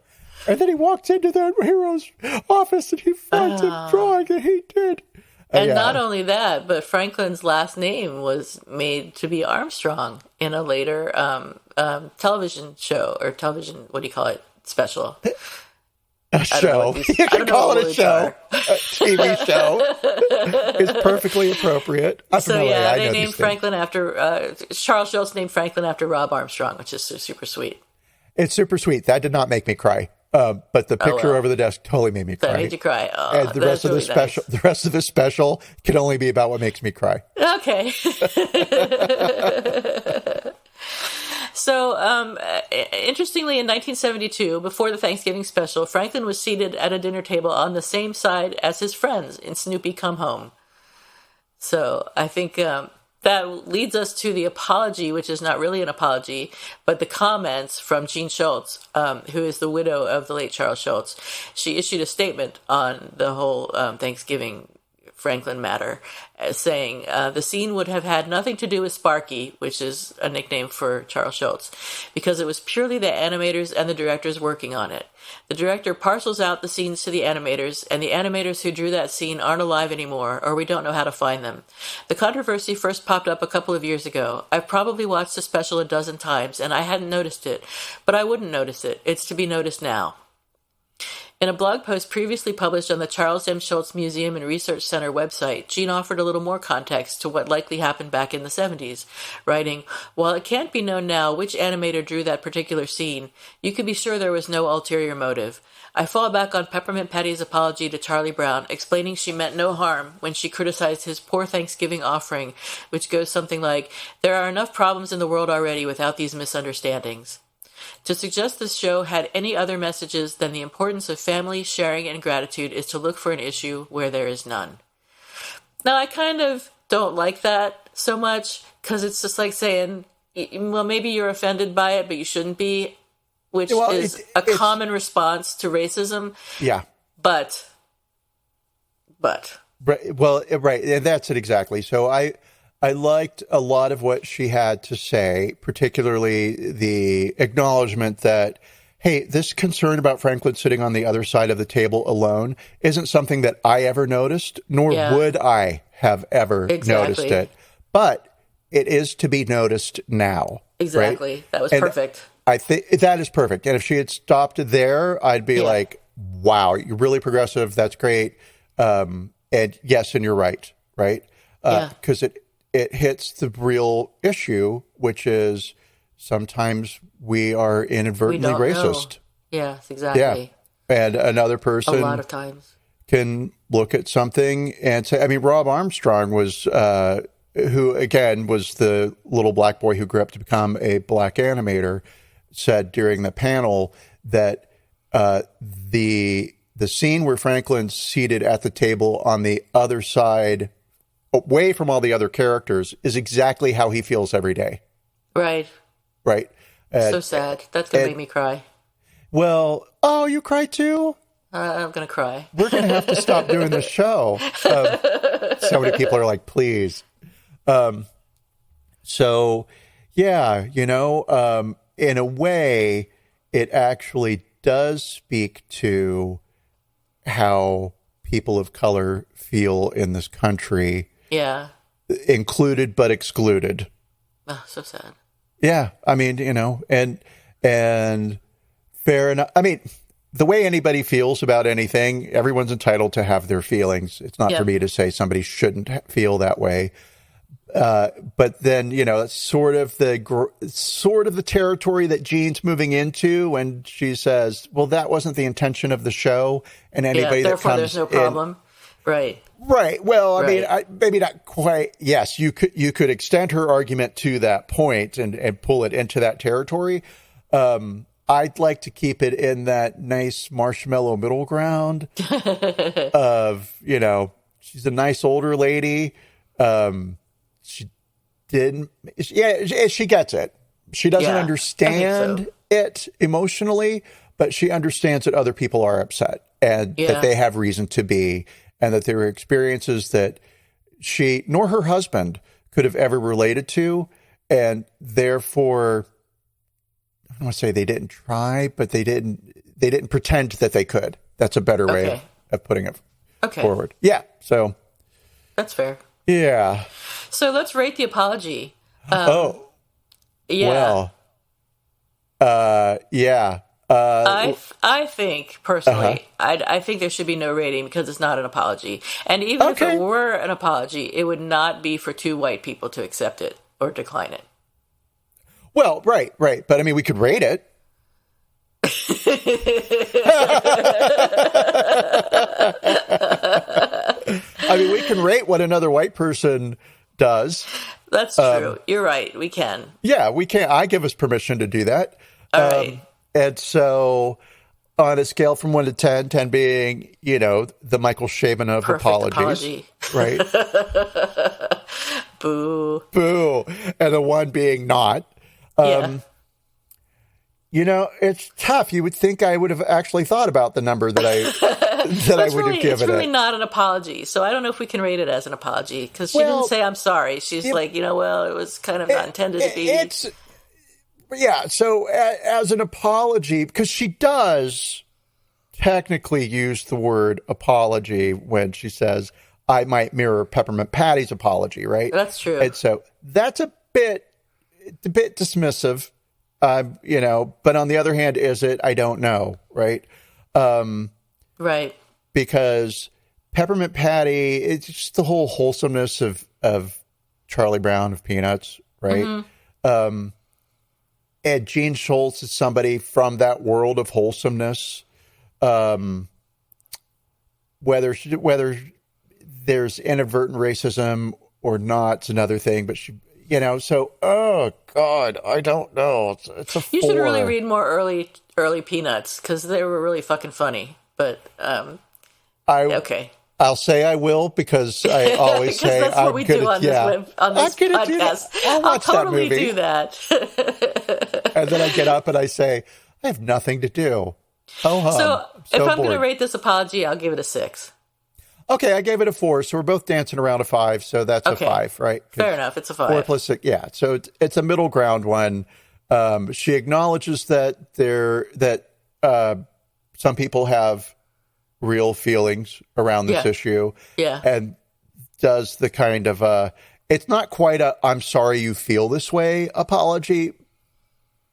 And then he walks into that hero's office and he finds him drawing, and he did. And not only that, but Franklin's last name was made to be Armstrong in a later television show, or television, what do you call it, special. A show. You can call it a show. A TV show. It's perfectly appropriate. They named Franklin after, Charles Schultz named Franklin after Rob Armstrong, which is super sweet. It's super sweet. That did not make me cry. But the picture over the desk totally made me cry. That made you cry. Oh, and the rest of the special can only be about what makes me cry. Okay. So, interestingly, in 1972, before the Thanksgiving special, Franklin was seated at a dinner table on the same side as his friends in Snoopy Come Home. So, I think that leads us to the apology, which is not really an apology, but the comments from Jean Schultz, who is the widow of the late Charles Schultz. She issued a statement on the whole Thanksgiving Franklin matter, saying the scene would have had nothing to do with Sparky, which is a nickname for Charles Schultz, because it was purely the animators and the directors working on it. The director parcels out the scenes to the animators, and the animators who drew that scene aren't alive anymore, or we don't know how to find them. The controversy first popped up a couple of years ago. I've probably watched the special a dozen times, and I hadn't noticed it, but I wouldn't notice it. It's to be noticed now. In a blog post previously published on the Charles M. Schultz Museum and Research Center website, Jean offered a little more context to what likely happened back in the 70s, writing, "While it can't be known now which animator drew that particular scene, you can be sure there was no ulterior motive. I fall back on Peppermint Patty's apology to Charlie Brown, explaining she meant no harm when she criticized his poor Thanksgiving offering, which goes something like, 'There are enough problems in the world already without these misunderstandings.' To suggest this show had any other messages than the importance of family, sharing, and gratitude is to look for an issue where there is none." Now, I kind of don't like that so much, because it's just like saying, well, maybe you're offended by it, but you shouldn't be, which is a common response to racism. Yeah. But. Well, right. And that's it exactly. So I liked a lot of what she had to say, particularly the acknowledgement that, hey, this concern about Franklin sitting on the other side of the table alone isn't something that I ever noticed, nor would I have ever noticed it. But it is to be noticed now. Exactly. Right? That was perfect. I think that is perfect. And if she had stopped there, I'd be like, wow, you're really progressive. That's great. And yes, and you're right. Right. Because it hits the real issue, which is sometimes we are inadvertently racist. Yes, exactly. Yeah. And another person a lot of times can look at something and say, I mean, Rob Armstrong was, who again was the little black boy who grew up to become a black animator, said during the panel that the scene where Franklin's seated at the table on the other side, away from all the other characters, is exactly how he feels every day. Right. So sad. That's going to make me cry. Well, you cry too? I'm going to cry. We're going to have to stop doing this show. So many people are like, please. So, yeah, in a way, it actually does speak to how people of color feel in this country. Yeah. Included but excluded. Oh, so sad. Yeah. I mean, and fair enough. I mean, the way anybody feels about anything, everyone's entitled to have their feelings. It's not for me to say somebody shouldn't feel that way. But then, it's sort of the territory that Jean's moving into when she says, well, that wasn't the intention of the show. And anybody that comes there's no problem. Right. Well, I mean, maybe not quite. Yes, you could extend her argument to that point and pull it into that territory. I'd like to keep it in that nice marshmallow middle ground of, she's a nice older lady. She gets it. She doesn't understand it emotionally, but she understands that other people are upset and that they have reason to be, and that there are experiences that she nor her husband could have ever related to. And therefore, I don't want to say they didn't try, but they didn't pretend that they could. That's a better way of putting it forward. Yeah. So that's fair. Yeah. So let's rate the apology. Yeah. Well, yeah. I think personally, I think there should be no rating because it's not an apology. And even if it were an apology, it would not be for two white people to accept it or decline it. Well, right. But I mean, we could rate it. I mean, we can rate what another white person does. That's true. You're right. We can. Yeah, we can. I give us permission to do that. All right. And so on a scale from 1 to 10, 10 being, the Michael Chabon of Perfect apologies. apology. Right? Boo. Boo. And a 1 being not. Yeah. It's tough. You would think I would have actually thought about the number that I would have given it's really it. not an apology, so I don't know if we can rate it as an apology, because she didn't say I'm sorry. She's like, it was kind of not intended to be. So as an apology, because she does technically use the word apology when she says, I might mirror Peppermint Patty's apology, right? That's true. And so that's a bit dismissive. But on the other hand, is it? I don't know, right? Right. Because Peppermint Patty, it's just the whole wholesomeness of Charlie Brown of Peanuts, right? Mm-hmm. And Gene Schultz is somebody from that world of wholesomeness. Whether there's inadvertent racism or not, it's another thing. But she. So, oh God, I don't know. It's a 4. You should really read more early Peanuts, because they were really fucking funny. But okay, I'll say I will, because I always say that's what we do on this podcast. I'll totally do that. And then I get up and I say, I have nothing to do. So if I'm going to rate this apology, I'll give it a 6. Okay, I gave it a 4, so we're both dancing around a 5, so that's a 5, right? Fair enough, it's a 5. 4 plus 6, yeah. So it's a middle ground one. She acknowledges that some people have real feelings around this issue, and does the kind of it's not quite a "I'm sorry you feel this way" apology,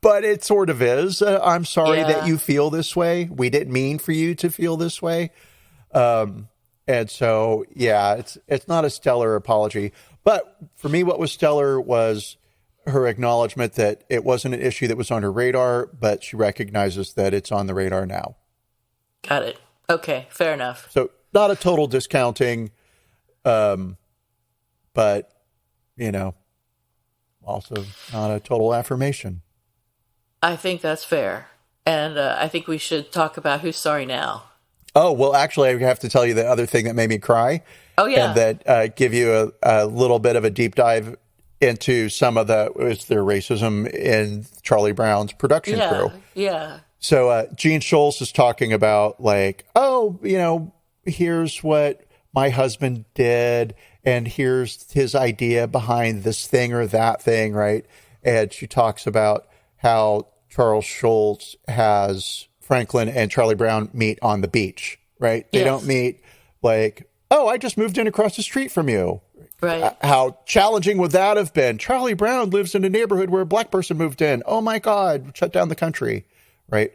but it sort of is. I'm sorry that you feel this way. We didn't mean for you to feel this way. And so, it's not a stellar apology. But for me, what was stellar was her acknowledgement that it wasn't an issue that was on her radar, but she recognizes that it's on the radar now. Got it. Okay, fair enough. So not a total discounting, but, also not a total affirmation. I think that's fair. And I think we should talk about who's sorry now. Oh, well, actually, I have to tell you the other thing that made me cry. Oh, yeah. And that give you a little bit of a deep dive into some of their racism in Charlie Brown's production crew. Yeah. So Gene Schultz is talking about here's what my husband did, and here's his idea behind this thing or that thing, right? And she talks about how Charles Schultz has Franklin and Charlie Brown meet on the beach, right? They don't meet like, oh, I just moved in across the street from you. Right. How challenging would that have been? Charlie Brown lives in a neighborhood where a black person moved in. Oh my God, shut down the country, right?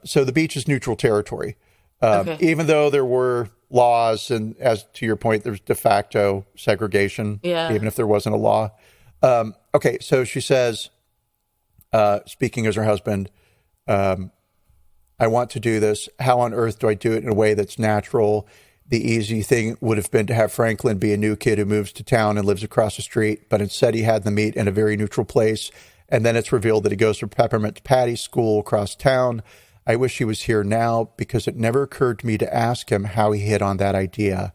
So the beach is neutral territory. Even though there were laws, and as to your point, there's de facto segregation, even if there wasn't a law. Okay, so she says, speaking as her husband, I want to do this. How on earth do I do it in a way that's natural? The easy thing would have been to have Franklin be a new kid who moves to town and lives across the street, but instead he had them meet in a very neutral place, and then it's revealed that he goes to Peppermint Patty's school across town. I wish he was here now, because it never occurred to me to ask him how he hit on that idea.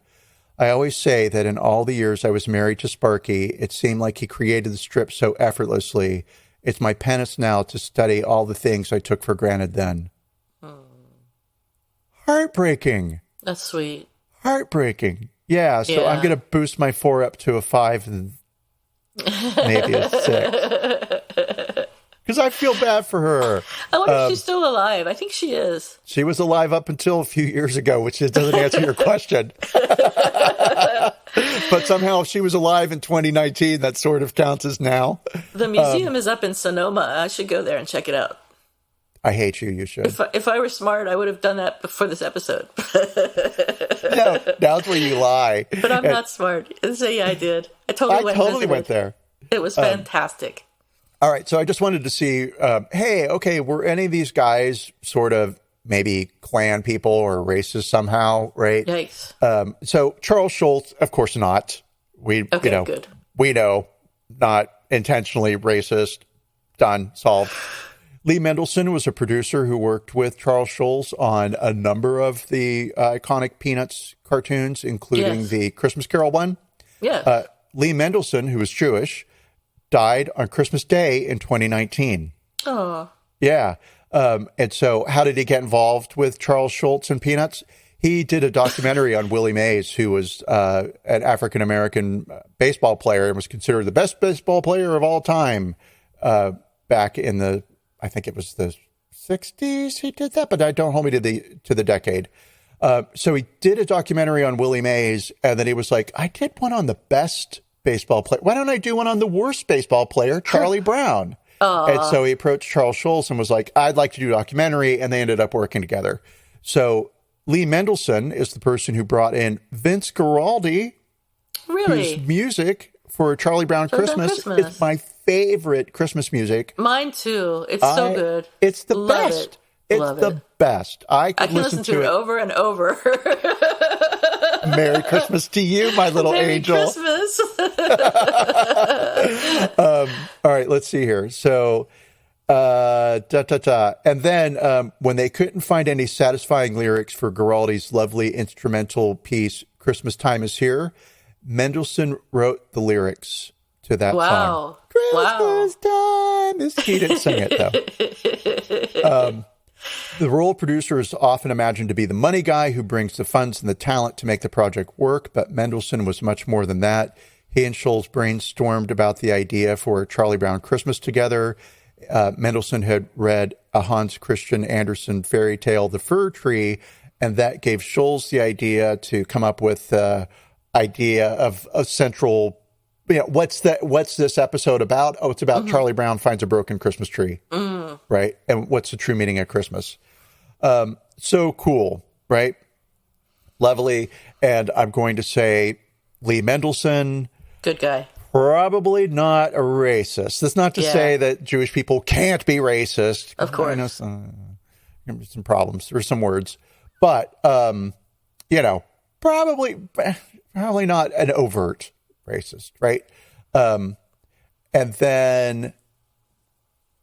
I always say that in all the years I was married to Sparky, it seemed like he created the strip so effortlessly. It's my penance now to study all the things I took for granted then. Heartbreaking. That's sweet. Heartbreaking. Yeah, so I'm going to boost my 4 up to a 5 and maybe a 6. Because I feel bad for her. I wonder if she's still alive. I think she is. She was alive up until a few years ago, which doesn't answer your question. But somehow if she was alive in 2019, that sort of counts as now. The museum is up in Sonoma. I should go there and check it out. I hate you. You should. If I were smart, I would have done that before this episode. No, that's where you lie. But I'm not smart. So yeah, I did. I totally went there. It was fantastic. All right, so I just wanted to see, were any of these guys sort of maybe Klan people or racist somehow, right? Yikes. So Charles Schultz, of course not. Good. We know not intentionally racist. Done. Solved. Lee Mendelsohn was a producer who worked with Charles Schulz on a number of the iconic Peanuts cartoons, including the Christmas Carol one. Yeah. Lee Mendelsohn, who was Jewish, died on Christmas Day in 2019. Oh. Yeah. And so how did he get involved with Charles Schulz and Peanuts? He did a documentary on Willie Mays, who was an African-American baseball player and was considered the best baseball player of all time back in I think it was the 60s he did that, but don't hold me to the decade. So he did a documentary on Willie Mays, and then he was like, I did one on the best baseball player. Why don't I do one on the worst baseball player, Charlie Brown? And so he approached Charles Schulz and was like, I'd like to do a documentary, and they ended up working together. So Lee Mendelsohn is the person who brought in Vince Guaraldi, whose music for Charlie Brown Christmas is my favorite Christmas music. Mine too. It's so good. It's the best. It's the best. I can listen to it over and over. Merry Christmas to you, my little angel. Merry Christmas. All right, let's see here. So, And then when they couldn't find any satisfying lyrics for Guaraldi's lovely instrumental piece, Christmas Time Is Here, Mendelssohn wrote the lyrics to that song. Christmas time is... He didn't sing it, though. The role producer is often imagined to be the money guy who brings the funds and the talent to make the project work, but Mendelssohn was much more than that. He and Schulz brainstormed about the idea for Charlie Brown Christmas together. Mendelssohn had read a Hans Christian Andersen fairy tale, The Fir Tree, and that gave Schulz the idea to come up with the idea of a central, what's this episode about? Oh, it's about Charlie Brown finds a broken Christmas tree, right? And what's the true meaning of Christmas? So cool, right? Lovely. And I'm going to say Lee Mendelsohn. Good guy. Probably not a racist. That's not to say that Jewish people can't be racist. Of course. I know some problems. There's some words. But, probably not an overt racist, right? And then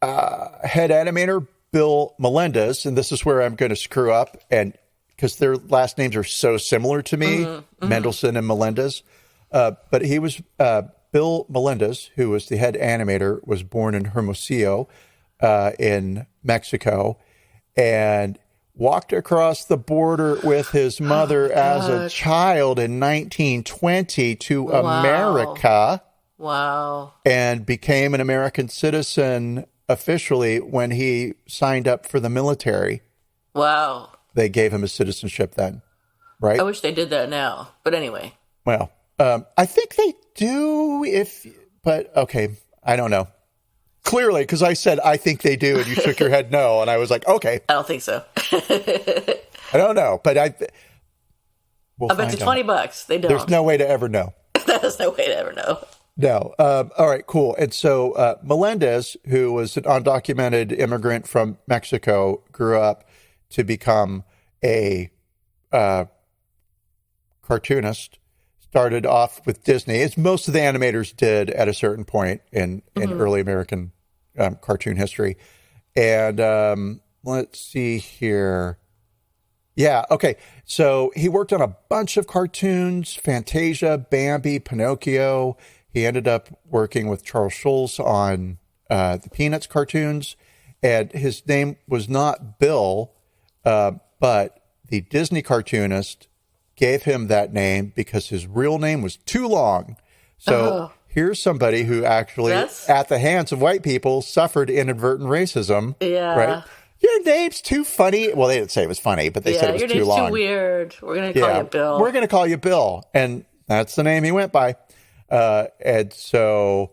head animator Bill Melendez, and this is where I'm going to screw up, and because their last names are so similar to me, Mendelssohn and Melendez. But he was... Bill Melendez, who was the head animator, was born in Hermosillo in Mexico and walked across the border with his mother as a child in 1920 to America. Wow. And became an American citizen officially when he signed up for the military. Wow. They gave him a citizenship then, right? I wish they did that now. But anyway. Well, I think they do but okay, I don't know. Clearly, because I said, I think they do, and you shook your head no, and I was like, okay. I don't think so. I don't know, but we'll I bet you $20 they don't. There's no way to ever know. There's no way to ever know. No. All right, cool. And so Melendez, who was an undocumented immigrant from Mexico, grew up to become a cartoonist. Started off with Disney, as most of the animators did at a certain point in early American cartoon history. And let's see here. Yeah, okay. So he worked on a bunch of cartoons, Fantasia, Bambi, Pinocchio. He ended up working with Charles Schulz on the Peanuts cartoons. And his name was not Bill, but the Disney cartoonist gave him that name because his real name was too long. So here's somebody who actually, at the hands of white people, suffered inadvertent racism. Yeah. Right? Your name's too funny. Well, they didn't say it was funny, but they said it was too long. Your name's too weird. We're going to call you Bill. We're going to call you Bill. And that's the name he went by. And so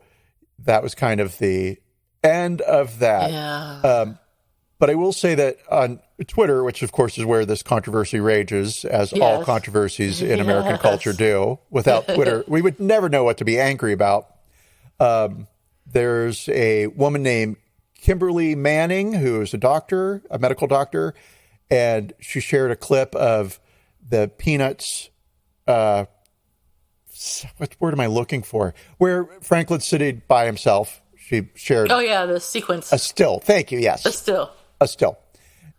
that was kind of the end of that. Yeah. But I will say that on Twitter, which of course is where this controversy rages, as all controversies in American culture do, without Twitter, we would never know what to be angry about. There's a woman named Kimberly Manning, who is a medical doctor, and she shared a clip of the Peanuts what word am I looking for? Where Franklin's sitting by himself. She shared. Oh yeah, the sequence. A still. Thank you. Yes. A still. A still.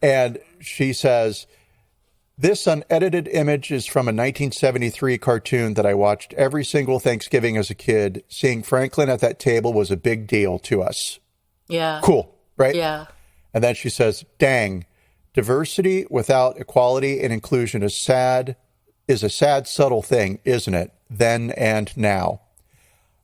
And she says, this unedited image is from a 1973 cartoon that I watched every single Thanksgiving as a kid. Seeing Franklin at that table was a big deal to us. Yeah. Cool. Right? Yeah. And then she says, dang, diversity without equality and inclusion is a sad, subtle thing, isn't it? Then and now.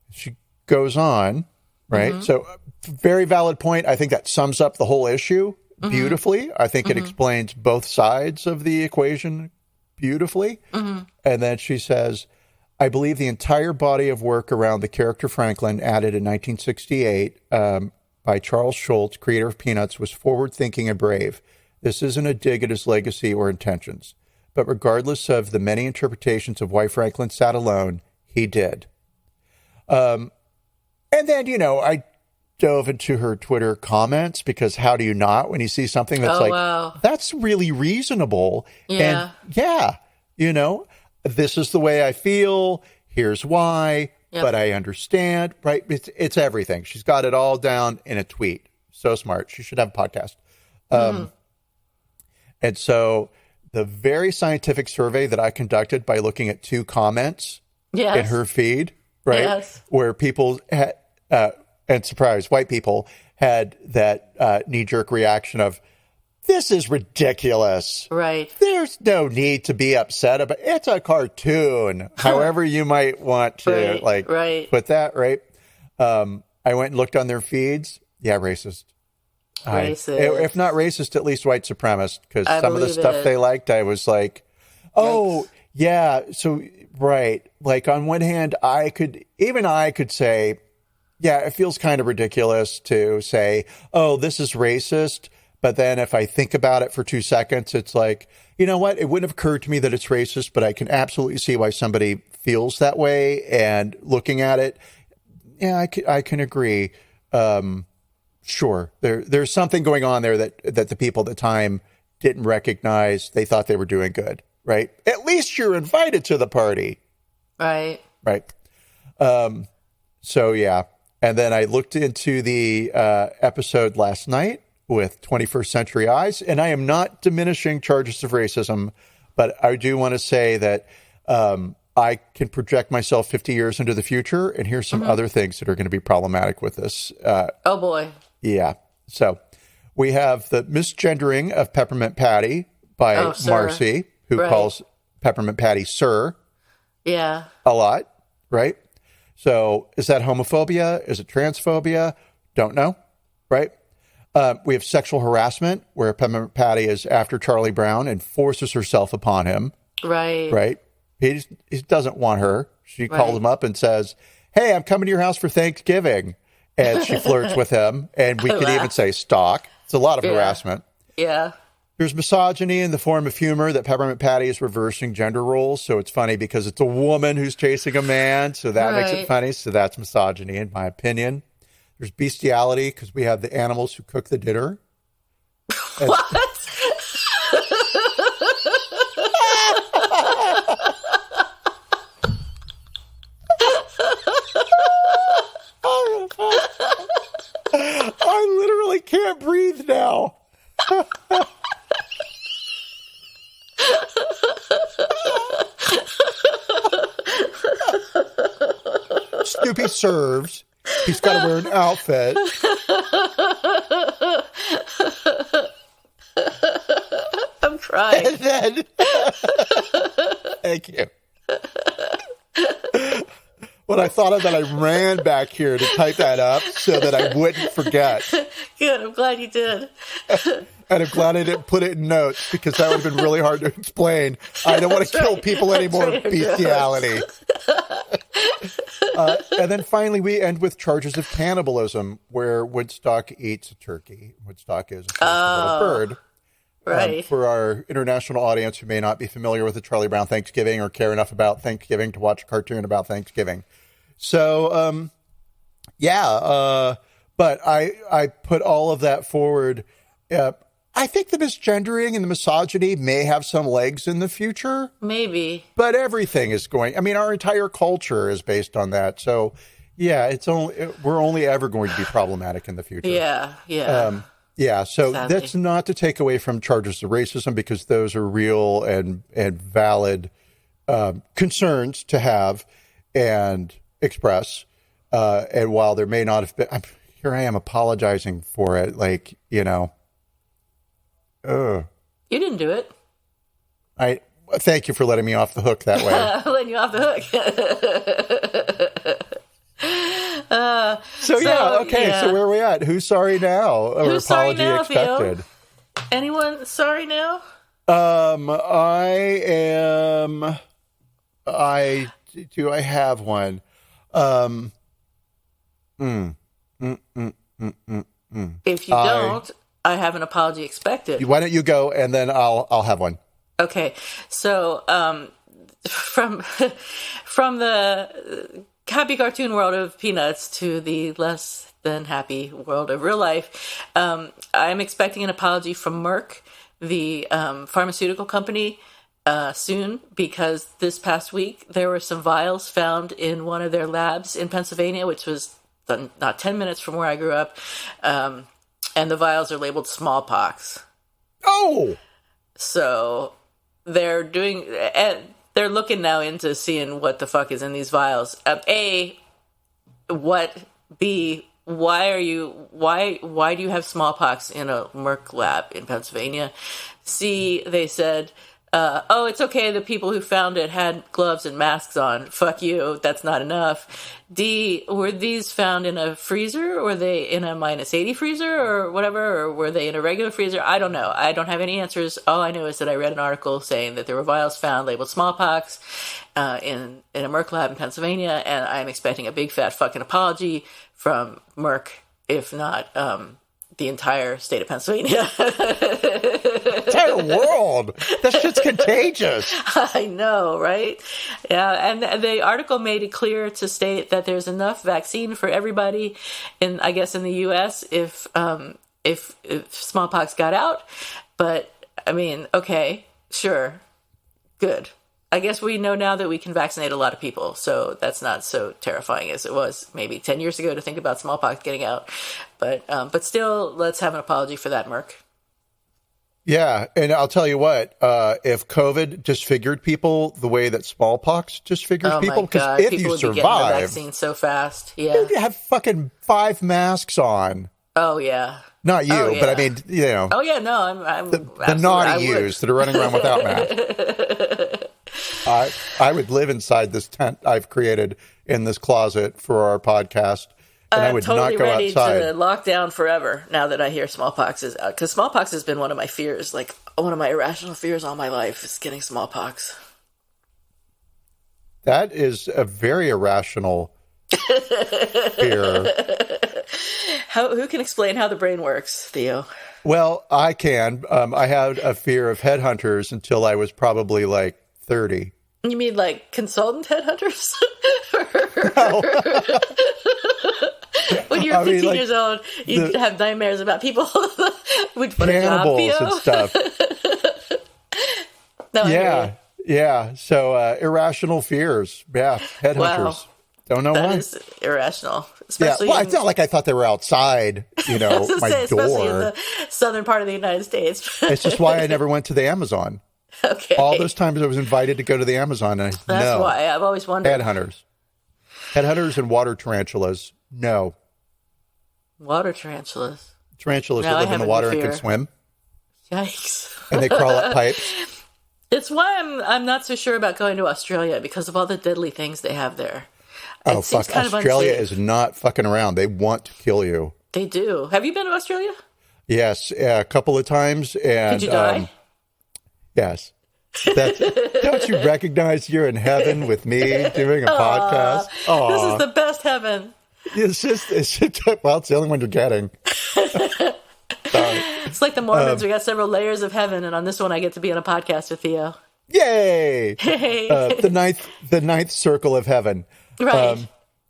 She goes on, right? Mm-hmm. So, very valid point. I think that sums up the whole issue beautifully. I think it explains both sides of the equation beautifully. And then she says, I believe the entire body of work around the character Franklin, added in 1968 by Charles Schulz, creator of Peanuts, was forward-thinking and brave. This isn't a dig at his legacy or intentions. But regardless of the many interpretations of why Franklin sat alone, he did. And then, I dove into her Twitter comments, because how do you not when you see something that's wow, that's really reasonable. Yeah. And this is the way I feel. Here's why, but I understand, right? It's everything. She's got it all down in a tweet. So smart. She should have a podcast. And so the very scientific survey that I conducted by looking at 2 comments in her feed, right? Where people had, and surprise, white people had that knee-jerk reaction of, this is ridiculous. Right. There's no need to be upset about it. It's a cartoon. However you might want to put that, right? I went and looked on their feeds. Yeah, racist. If not racist, at least white supremacist, because some of the stuff they liked, I was like, oh, yeah. So, right. Like, on one hand, I could say, yeah, it feels kind of ridiculous to say, oh, this is racist. But then if I think about it for 2 seconds, it's like, you know what? It wouldn't have occurred to me that it's racist, but I can absolutely see why somebody feels that way. And looking at it, yeah, I can agree. Sure. There's something going on there that the people at the time didn't recognize. They thought they were doing good, right? At least you're invited to the party. Right. Right. So, yeah. And then I looked into the episode last night with 21st Century Eyes, and I am not diminishing charges of racism, but I do want to say that I can project myself 50 years into the future, and here's some other things that are going to be problematic with this. Oh, boy. Yeah. So we have the misgendering of Peppermint Patty by Marcy, who calls Peppermint Patty Sir. Yeah. A lot, right? So is that homophobia? Is it transphobia? Don't know, right? We have sexual harassment, where Peppermint Patty is after Charlie Brown and forces herself upon him. Right. Right? He doesn't want her. She calls him up and says, hey, I'm coming to your house for Thanksgiving. And she flirts with him. And we could even say stalk. It's a lot of harassment. Yeah. There's misogyny in the form of humor that Peppermint Patty is reversing gender roles. So it's funny because it's a woman who's chasing a man. So that makes it funny. So that's misogyny, in my opinion. There's bestiality because we have the animals who cook the dinner. What? I literally can't breathe now. Snoopy serves. He's got to wear an outfit. I'm crying. And then, thank you. When I thought of that, I ran back here to type that up so that I wouldn't forget. Good. I'm glad you did. And I'm glad I didn't put it in notes, because that would have been really hard to explain. I don't want to kill people anymore with bestiality. And then finally, we end with charges of cannibalism, where Woodstock eats a turkey. Woodstock is a little bird. Right. For our international audience who may not be familiar with the Charlie Brown Thanksgiving or care enough about Thanksgiving to watch a cartoon about Thanksgiving. So, but I put all of that forward. I think the misgendering and the misogyny may have some legs in the future. Maybe. But everything is going, I mean, our entire culture is based on that. So, yeah, we're only ever going to be problematic in the future. Yeah. Yeah, so Sadly. That's not to take away from charges of racism, because those are real and valid concerns to have and express. And while there may not have been, here I am apologizing for it, like, you know. You didn't do it. Thank you for letting me off the hook that way. Letting you off the hook. So where are we at? Who's sorry now? Or Who's sorry apology now, expected? Theo? Anyone sorry now? I am. Do I have one? If you don't, I have an apology expected. Why don't you go, and then I'll have one. Okay, so from the happy cartoon world of Peanuts to the less than happy world of real life, I'm expecting an apology from Merck, the pharmaceutical company, soon, because this past week there were some vials found in one of their labs in Pennsylvania, which was not 10 minutes from where I grew up, and the vials are labeled smallpox. Oh! So they're looking now into seeing what the fuck is in these vials. A, what? B, why do you have smallpox in a Merck lab in Pennsylvania? C, they said, oh, it's okay, the people who found it had gloves and masks on. Fuck you, that's not enough. D, were these found in a freezer? Or were they in a -80 freezer or whatever? Or were they in a regular freezer? I don't know. I don't have any answers. All I know is that I read an article saying that there were vials found labeled smallpox in a Merck lab in Pennsylvania, and I'm expecting a big fat fucking apology from Merck, if not the entire state of Pennsylvania. Entire world. That shit's contagious. I know, right? Yeah, and the article made it clear to state that there's enough vaccine for everybody in the U.S. if smallpox got out. But I mean, okay, sure, good. I guess we know now that we can vaccinate a lot of people, so that's not so terrifying as it was maybe 10 years ago to think about smallpox getting out. But still, let's have an apology for that, Merck. Yeah, and I'll tell you what, if COVID disfigured people the way that smallpox disfigures people, because if people you would be getting the survive, vaccine so fast. Yeah, you'd have fucking 5 masks on. Oh yeah. Not you, Oh, yeah. but I mean, you know. Oh yeah, no, I'm the naughty yous that are running around without masks. I would live inside this tent I've created in this closet for our podcast, and I would totally not go ready outside. to lock down forever now that I hear smallpox is out. Because smallpox has been one of my fears, like one of my irrational fears all my life is getting smallpox. That is a very irrational fear. Who can explain how the brain works, Theo? Well, I can. I had a fear of headhunters until I was probably like 30. You mean like consultant headhunters? No. When you were 15 years old, you'd have nightmares about people with cannibals and stuff. No, yeah. So irrational fears. Yeah, headhunters. Wow. Don't know why. That is irrational. Yeah, well, it's not like I thought they were outside, my especially in door. the southern part of the United States. It's just why I never went to the Amazon. Okay. All those times I was invited to go to the Amazon, and That's why I've always wondered. Headhunters and water tarantulas. No. Water tarantulas. Tarantulas that live in the water and can swim. Yikes. And they crawl up pipes. It's why I'm not so sure about going to Australia, because of all the deadly things they have there. Oh, fuck. Australia is not fucking around. They want to kill you. They do. Have you been to Australia? Yes, a couple of times. And, did you die? Yes. Don't you recognize you're in heaven with me doing a podcast? Aww. This is the best heaven. It's just well, it's the only one you're getting. It's like the Mormons. We got several layers of heaven, and on this one I get to be on a podcast with Theo. Yay! Hey. The ninth circle of heaven. Right.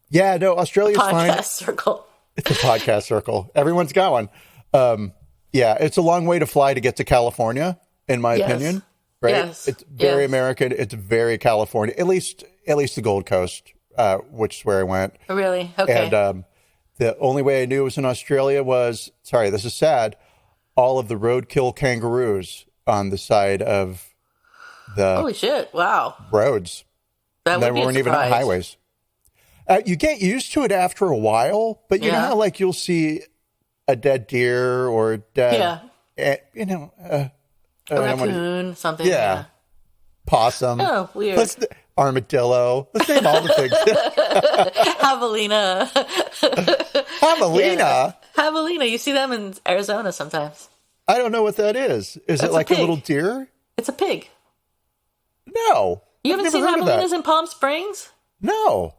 Yeah, no, Australia's fine. Podcast circle. It's a podcast circle. Everyone's got one. Yeah, it's a long way to fly to get to California, in my opinion. Right? Yes. It's very American. It's very California. At least the Gold Coast, which is where I went. Really? Okay. And the only way I knew it was in Australia was, sorry, this is sad, all of the roadkill kangaroos on the side of the Holy shit! Wow. roads. That would They be a weren't even on surprise. highways. You get used to it after a while, but you know how like you'll see a dead deer or a dead, A raccoon, something. yeah. Possum. Oh, weird. Armadillo. Let's name all the things. Javelina. Javelina? Javelina. You see them in Arizona sometimes. I don't know what that is. Is it like a pig. little deer? It's a pig. No. You I've haven't never seen heard of that. javelinas in Palm Springs? No.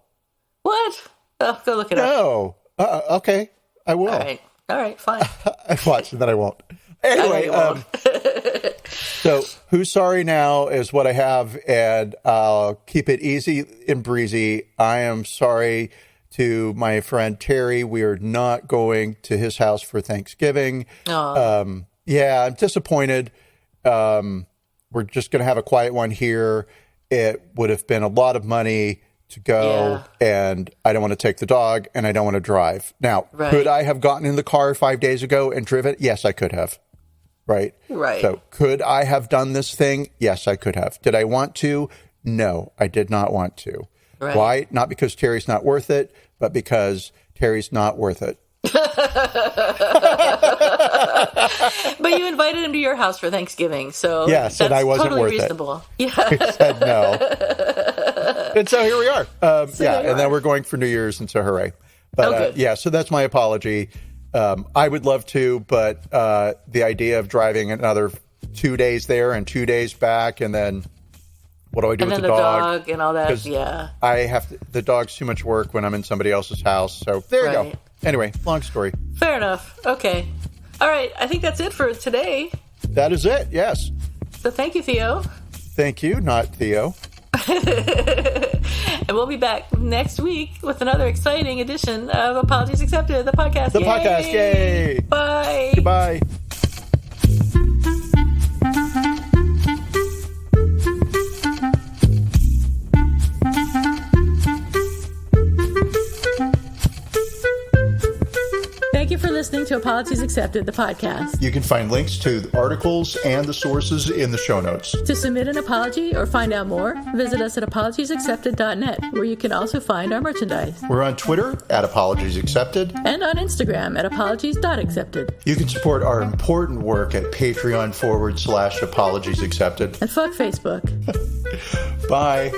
What? Oh, go look it up. No. Okay. I will. All right, fine. I've watched it, then I won't. Anyway, so Who's Sorry Now is what I have, and I'll keep it easy and breezy. I am sorry to my friend Terry. We are not going to his house for Thanksgiving. Yeah, I'm disappointed. We're just going to have a quiet one here. It would have been a lot of money to go, and I don't want to take the dog, and I don't want to drive. Now, could I have gotten in the car 5 days ago and driven? Yes, I could have. Right. So could I have done this thing? Yes, I could have. Did I want to? No, I did not want to. Right. Why? Not because Terry's not worth it, but because Terry's not worth it. But you invited him to your house for Thanksgiving, so yes, and I wasn't totally worth reasonable. it. Yeah, I said no, and so here we are. And then we're going for New Year's, and so hooray! But so that's my apology. I would love to, but the idea of driving another 2 days there and 2 days back, and then what do I do with the dog and all that? Yeah, I have to, the dog's too much work when I'm in somebody else's house. So there you go. Anyway, long story. Fair enough. Okay. All right. I think that's it for today. That is it. Yes. So thank you, Theo. Thank you, not Theo. And we'll be back next week with another exciting edition of Apologies Accepted, the podcast. The podcast. Yay. Bye. Goodbye. Thank you for listening to Apologies Accepted, the podcast. You can find links to the articles and the sources in the show notes. To submit an apology or find out more, visit us at apologiesaccepted.net, where you can also find our merchandise. We're on Twitter at Apologies Accepted. And on Instagram at apologies.accepted. You can support our important work at Patreon.com/Apologies Accepted. And fuck Facebook. Bye.